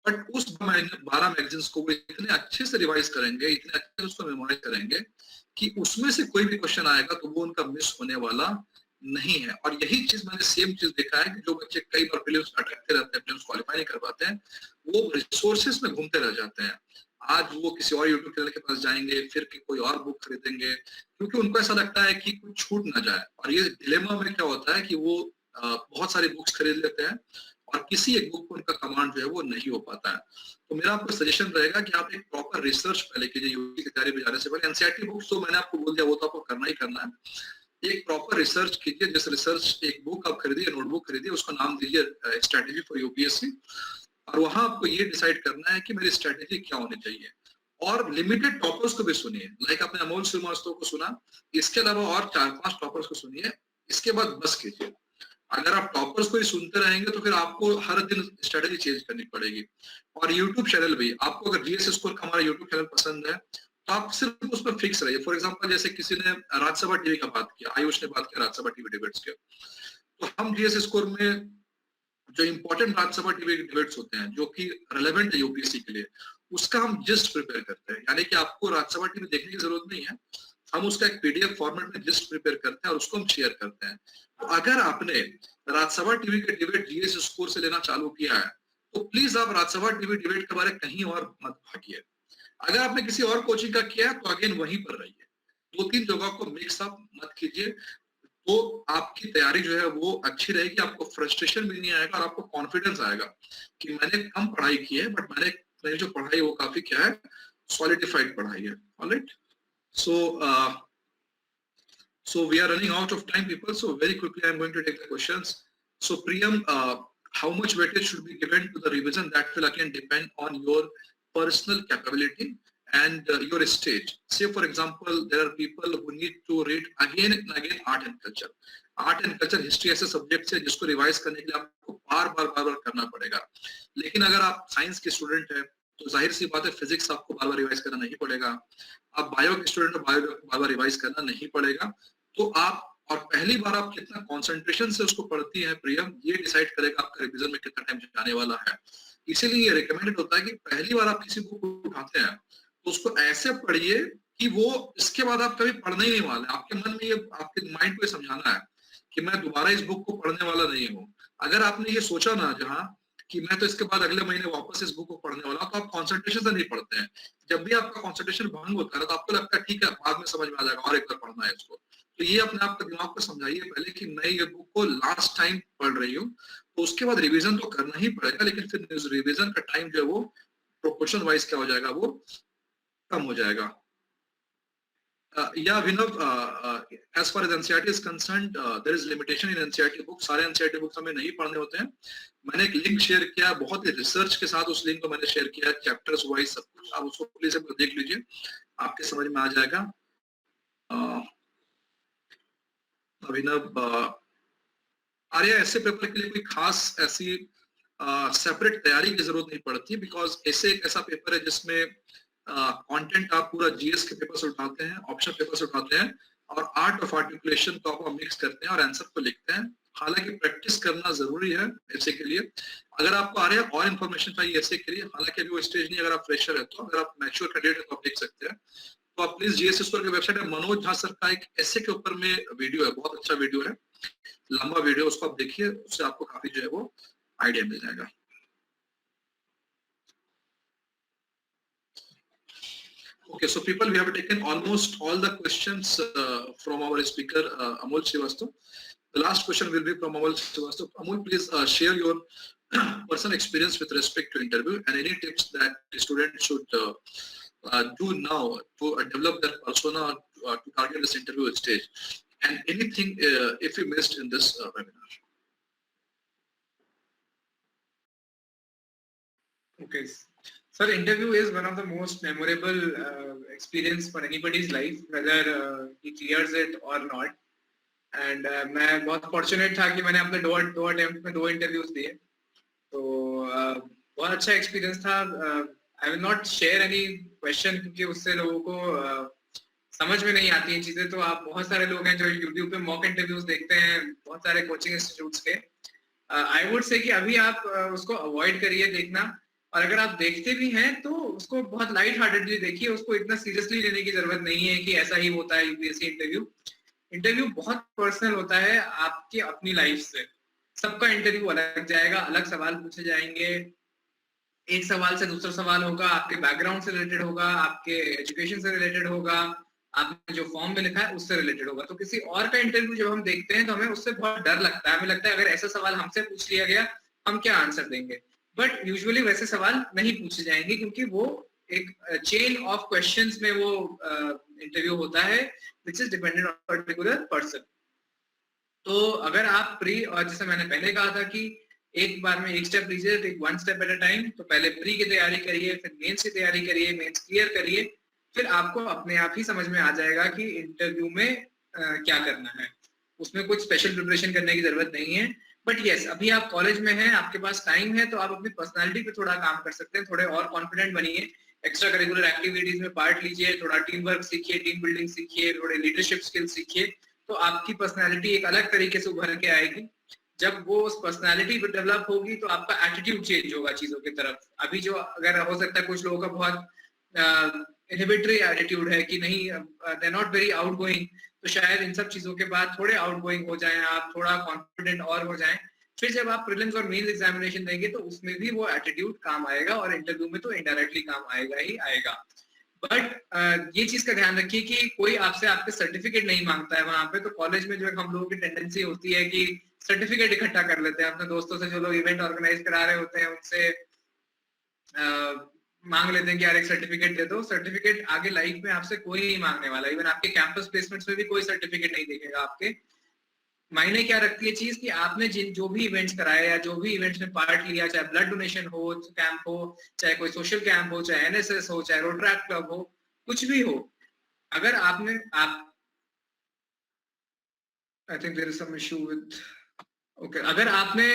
बट उस 12 मैगजीन्स को वो इतने अच्छे से रिवाइज करेंगे, इतने अच्छे से उसको मेमोराइज करेंगे कि उसमें से कोई भी क्वेश्चन आएगा तो वो उनका मिस होने वाला नहीं है. और यही चीज मैंने सेम चीज देखा है कि जो बच्चे कई बार प्रीलिम्स में अटकते रहते हैं, प्रीलिम्स क्वालिफाई नहीं कर पाते हैं, वो रिसोर्सेज में घूमते रह जाते हैं. आज वो किसी और यूट्यूब चैनल के पास जाएंगे, फिर कोई और बुक खरीदेंगे, क्योंकि उनको ऐसा लगता है कि कुछ छूट ना जाए. और ये डिलेमा में क्या होता है कि वो बहुत सारी बुक्स खरीद लेते हैं और किसी एक बुक पर उनका कमांड जो है वो नहीं हो पाता है। तो मेरा आपको सजेशन रहेगा कि आप एक प्रॉपर रिसर्च पहले कीजिए यूपीएससी की तैयारी में जाने से पहले। एनसीईआरटी बुक्स तो मैंने आपको बोल दिया, वो तो आपको करना ही करना है। एक प्रॉपर रिसर्च कीजिए, जैसे रिसर्च एक बुक आप खरीदिए, नोटबुक खरीदिए, उसका नाम दीजिए स्ट्रेटेजी फॉर यूपीएससी, और वहां आपको ये डिसाइड करना है कि मेरी स्ट्रेटेजी क्या होनी चाहिए। और लिमिटेड टॉपर्स को भी सुनिए, लाइक आपने अमोल श्रीवास्तव को सुना, इसके अलावा और 4-5 टॉपर्स को सुनिए, इसके बाद बस कीजिए। अगर आप टॉपर्स को ही सुनते रहेंगे तो फिर आपको हर दिन स्ट्रेटेजी चेंज करनी पड़ेगी। और यूट्यूब चैनल भी, आपको अगर जीएस स्कोर का हमारा यूट्यूब चैनल पसंद है तो आप सिर्फ उस पर फिक्स रहिए। फॉर एग्जांपल जैसे किसी ने राज्यसभा टीवी का बात किया, आयुष ने बात किया राज्यसभा टीवी डिबेट्स के, तो हम जीएस स्कोर में जो इंपॉर्टेंट राज्यसभा टीवी डिबेट्स होते हैं जो कि रेलेवेंट है यूपीएससी के लिए, उसका हम जिस्ट प्रिपेयर करते हैं। यानी कि आपको राज्यसभा टीवी देखने की जरूरत नहीं है, हम उसका एक पीडीएफ फॉर्मेट में जिस्ट प्रिपेयर करते हैं और उसको हम शेयर करते हैं। तो अगर आपने राज्यसभा टीवी के डिबेट जीएस स्कोर से लेना चालू किया है तो प्लीज आप राज्यसभा टीवी डिबेट के बारे में कहीं और मत भागिए। अगर आपने किसी और कोचिंग का किया तो अगेन वहीं पर रहिए, 2-3 जगह को मिक्स अप मत कीजिए, तो आपकी तैयारी जो है वो अच्छी रहेगी, आपको फ्रस्ट्रेशन भी नहीं आएगा और आपको कॉन्फिडेंस आएगा कि मैंने कम पढ़ाई की है बट मेरी जो पढ़ाई वो काफी क्या है, सॉलिडिफाइड पढ़ाई है। Alright, so we are running out of time, people, so very quickly I'm going to take the questions. So Priyam, how much weightage should be given to the revision? That will again depend on your personal capability and your stage. Say for example, there are people who need to read again and again art and culture. Art and culture history ऐसे सब्जेक्ट है जिसको रिवाइज करने के लिए आपको बार बार करना पड़ेगा। लेकिन अगर आप साइंस के स्टूडेंट हैं तो जाहिर सी बात है फिजिक्स आपको बार बार रिवाइज करना नहीं पड़ेगा। आप बायो के स्टूडेंट हो, बायो बार बार रिवाइज करना नहीं पड़ेगा। तो आप, और पहली बार आप कितना कंसंट्रेशन से उसको पढ़ती हैं प्रियम, ये डिसाइड करेगा आपका रिवीजन में कितना टाइम जाने वाला है। इसीलिए ये रिकमेंडेड होता है कि पहली बार आप किसी बुक को उठाते हैं तो उसको ऐसे पढ़िए कि वो इसके बाद आप कभी पढ़ने ही नहीं वाले। आपके मन में ये, आपके माइंड को ये समझाना है कि मैं दोबारा इस बुक को पढ़ने वाला नहीं हूँ। अगर आपने ये सोचा ना जहाँ कि मैं तो इसके बाद अगले महीने वापस इस बुक को पढ़ने वाला, तो आप कंसंट्रेशन से नहीं पढ़ते हैं। जब भी आपका कंसंट्रेशन भंग होता है तो आपको लगता है ठीक है बाद में समझ में आ जाएगा और एक बार पढ़ना है इसको। तो ये अपने आप के दिमाग को समझाइए पहले कि मैं ये बुक को लास्ट टाइम पढ़ रही हूँ, तो उसके बाद रिवीजन तो करना ही पड़ेगा, लेकिन फिर रिवीजन का टाइम जो है वो प्रोपोर्शन वाइज क्या हो जाएगा, वो कम हो जाएगा। Yeah, Vinod, as far as NCERT is concerned, there is limitation in NCERT books. सारे NCERT books हमें नहीं पढ़ने होते हैं। मैंने एक लिंक शेयर किया, बहुत ही रिसर्च के साथ उस लिंक को मैंने शेयर किया, चैप्टर्स वाइज सब कुछ। आप उसको प्लीज देख लीजिए, आपके समझ में आ जाएगा। अभिनव, आर्या, ऐसे पेपर के लिए कोई खास ऐसी सेपरेट तैयारी की जरूरत नहीं पड़ती, बिकॉज ऐसे एक ऐसा पेपर है जिसमें कंटेंट आप पूरा जीएस के पेपर से उठाते हैं, ऑप्शन पेपर से उठाते हैं और आर्ट ऑफ आर्टिकुलेशन को आप मिक्स करते हैं और आंसर को लिखते हैं। हालांकि प्रैक्टिस करना जरूरी है ऐसे के लिए। अगर आपको आ रहा है और इन्फॉर्मेशन चाहिए ऐसे के लिए, हालांकि अभी वो स्टेज नहीं, अगर आप फ्रेशर है तो, अगर आप मैच्योर कैंडिडेट है तो आप देख सकते हैं। तो आप प्लीज जीएस स्कोर की वेबसाइट है, मनोज झा सर का एक ऐसे के ऊपर में वीडियो है, बहुत अच्छा वीडियो है, लंबा वीडियो, उसको आप देखिए, उससे आपको काफी जो है वो आइडिया मिल जाएगा। Okay, so people, we have taken almost all the questions from our speaker Amol Srivastava. The last question will be from Amol Srivastava. Amol, please share your personal experience with respect to interview and any tips that the student should do now to develop their persona to target this interview stage, and anything if you missed in this webinar. Okay. Sir, interview is one of the most memorable experience for anybody's life, whether he clears it or not. And मैं बहुत fortunate था कि मैंने अपने दो attempt में 2 interviews दिए, तो बहुत अच्छा experience था। I will not share any question क्योंकि उससे लोगों को समझ में नहीं आती हैं चीजें। तो आप, बहुत सारे लोग हैं जो YouTube पे mock interviews देखते हैं बहुत सारे coaching institutes के। I would say कि अभी आप उसको avoid करिए देखना, और अगर आप देखते भी हैं तो उसको बहुत लाइट हार्टेडली देखिए, उसको इतना सीरियसली लेने की जरूरत नहीं है कि ऐसा ही होता है यूपीएससी इंटरव्यू बहुत पर्सनल होता है आपकी अपनी लाइफ से। सबका इंटरव्यू अलग जाएगा, अलग सवाल पूछे जाएंगे, एक सवाल से दूसरा सवाल होगा, आपके बैकग्राउंड से रिलेटेड होगा, आपके एजुकेशन से रिलेटेड होगा, आपने जो फॉर्म में लिखा है उससे रिलेटेड होगा। तो किसी और का इंटरव्यू जब हम देखते हैं तो हमें उससे बहुत डर लगता है, हमें लगता है अगर ऐसा सवाल हमसे पूछ लिया गया हम क्या आंसर देंगे। बट यूजुअली वैसे सवाल नहीं पूछे जाएंगे क्योंकि वो एक चेन ऑफ क्वेश्चंस में वो इंटरव्यू होता है which is dependent on particular person. तो अगर आप प्री, और जैसे मैंने पहले कहा था कि एक बार में एक स्टेप लीजिए, take one step at a time. तो पहले प्री की तैयारी करिए, फिर मेंस की तैयारी करिए, मेंस क्लियर करिए, फिर आपको अपने आप ही समझ में आ जाएगा कि इंटरव्यू में क्या करना है। उसमें कुछ स्पेशल प्रिपरेशन करने की जरूरत नहीं है। बट यस, अभी आप कॉलेज में हैं, आपके पास टाइम है, तो आप अपनी पर्सनालिटी पे थोड़ा काम कर सकते हैं, थोड़े और कॉन्फिडेंट बनिए, एक्स्ट्रा करिकुलर एक्टिविटीज में पार्ट लीजिए, थोड़ा टीम वर्क सीखिए, टीम बिल्डिंग सीखिए, थोड़े लीडरशिप स्किल्स सीखिए, तो आपकी पर्सनालिटी एक अलग तरीके से उभर के आएगी। जब वो उस पर्सनालिटी पे डेवलप होगी तो आपका एटीट्यूड चेंज होगा चीजों की तरफ। अभी जो अगर हो सकता है कुछ लोगों का बहुत इनहिबिटरी एटीट्यूड है कि नहीं, दे नॉट वेरी आउटगोइंग, तो शायद इन सब चीजों के बाद थोड़े आउटगोइंग हो जाएं आप, थोड़ा कॉन्फिडेंट और हो जाएं। फिर जब आप प्रीलिम्स और मेंस एग्जामिनेशन देंगे तो उसमें भी वो एटीट्यूड काम आएगा, और इंटरव्यू में तो इनडायरेक्टली काम आएगा ही आएगा। बट ये चीज का ध्यान रखिए कि कोई आपसे आपके सर्टिफिकेट नहीं मांगता है वहां पे। तो कॉलेज में जो हम लोगों की टेंडेंसी होती है कि सर्टिफिकेट इकट्ठा कर लेते हैं, अपने दोस्तों से जो लोग इवेंट ऑर्गेनाइज करा रहे होते हैं उनसे मांग लेते हैं कि यार एक सर्टिफिकेट दे दो। सर्टिफिकेट आगे लाइफ में आपसे कोई नहीं मांगने वाला। इवन आपके कैंपस प्लेसमेंट्स में भी कोई सर्टिफिकेट नहीं देखेगा आपके। मायने क्या रखती है चीज कि आपने जिन जो भी इवेंट्स कराए या जो भी इवेंट्स में पार्ट लिया, चाहे ब्लड डोनेशन हो, कैंप हो, चाहे कोई सोशल कैंप हो, चाहे एनएसएस हो, चाहे रोटरैक्ट क्लब हो, कुछ भी हो, अगर आपने I think there is some issue with okay, अगर आपने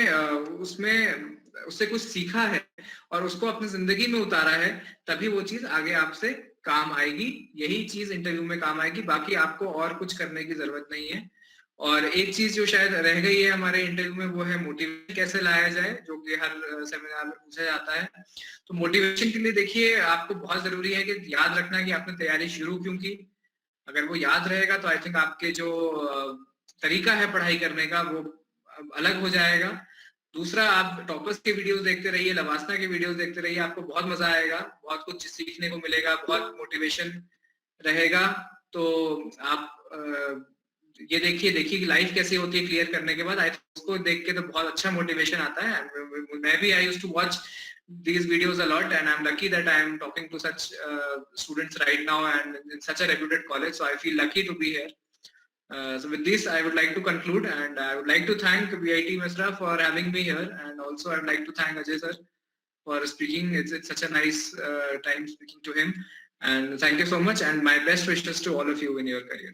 उससे कुछ सीखा है और उसको अपनी जिंदगी में उतारा है, तभी वो चीज आगे आपसे काम आएगी। यही चीज इंटरव्यू में काम आएगी, बाकी आपको और कुछ करने की जरूरत नहीं है। और एक चीज जो शायद रह गई है हमारे इंटरव्यू में, वो है मोटिवेशन कैसे लाया जाए, जो कि हर सेमिनार में पूछा जाता है। तो मोटिवेशन के लिए देखिए, आपको बहुत जरूरी है कि याद रखना कि आपने तैयारी शुरू क्यों की। अगर वो याद रहेगा तो आई थिंक आपके जो तरीका है पढ़ाई करने का वो अलग हो जाएगा। दूसरा, आप टॉपर्स के वीडियोस देखते रहिए, लवासना के वीडियोस देखते रहिए, आपको बहुत मजा आएगा, बहुत कुछ सीखने को मिलेगा, बहुत मोटिवेशन रहेगा। तो आप ये देखिए कि लाइफ कैसी होती है क्लियर करने के बाद। उसको देख के तो बहुत अच्छा मोटिवेशन आता है। मैं भी I used to watch these videos a lot, and I'm lucky that I am talking to such students right now and in such a reputed college, so I feel lucky to be here. So with this I would like to conclude, and I would like to thank VIT Mesra for having me here, and also I would like to thank Ajay sir for speaking. It's such a nice time speaking to him, and thank you so much, and my best wishes to all of you in your career.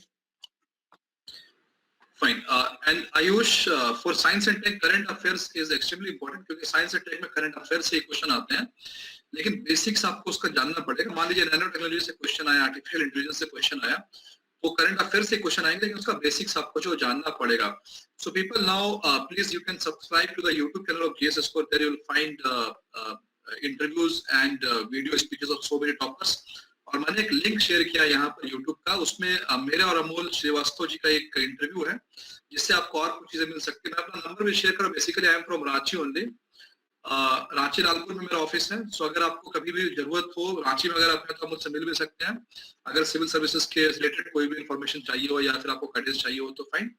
Fine. And Ayush, for science and tech, current affairs is extremely important, क्योंकि science and tech में current affairs से क्वेश्चन आते हैं, लेकिन बेसिक्स आपको उसका जानना पड़ेगा। मान लीजिए नैनो टेक्नोलॉजी से क्वेश्चन आया, आर्टिफिशियल इंटेलिजेंस से क्वेश्चन आया, वो करंट अफेयर्स से क्वेश्चन आएंगे, लेकिन उसका बेसिक्स आपको जो जानना पड़ेगा। So people now please you can subscribe to the YouTube channel of GS Score. There you will find interviews and video speeches of so many toppers. और मैंने एक लिंक शेयर किया यहाँ पर यूट्यूब का, उसमें मेरे और अमोल श्रीवास्तव जी का एक इंटरव्यू है, जिससे आपको और कुछ चीजें मिल सकती है। मैं अपना नंबर भी शेयर करूँ। Basically I am from Ranchi only, Ranchi Lalpur में मेरा ऑफिस है। सो अगर आपको कभी भी जरूरत हो रांची में अगर आप तो मुझसे मिल भी सकते हैं। अगर सिविल सर्विसेज के रिलेटेड कोई भी इंफॉर्मेशन चाहिए हो या फिर आपको गाइडेंस चाहिए हो तो fine.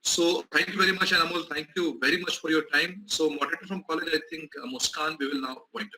So thank you very much, and Amol, thank you very much for your time. So moderator from college, I think Muskan, we will now point.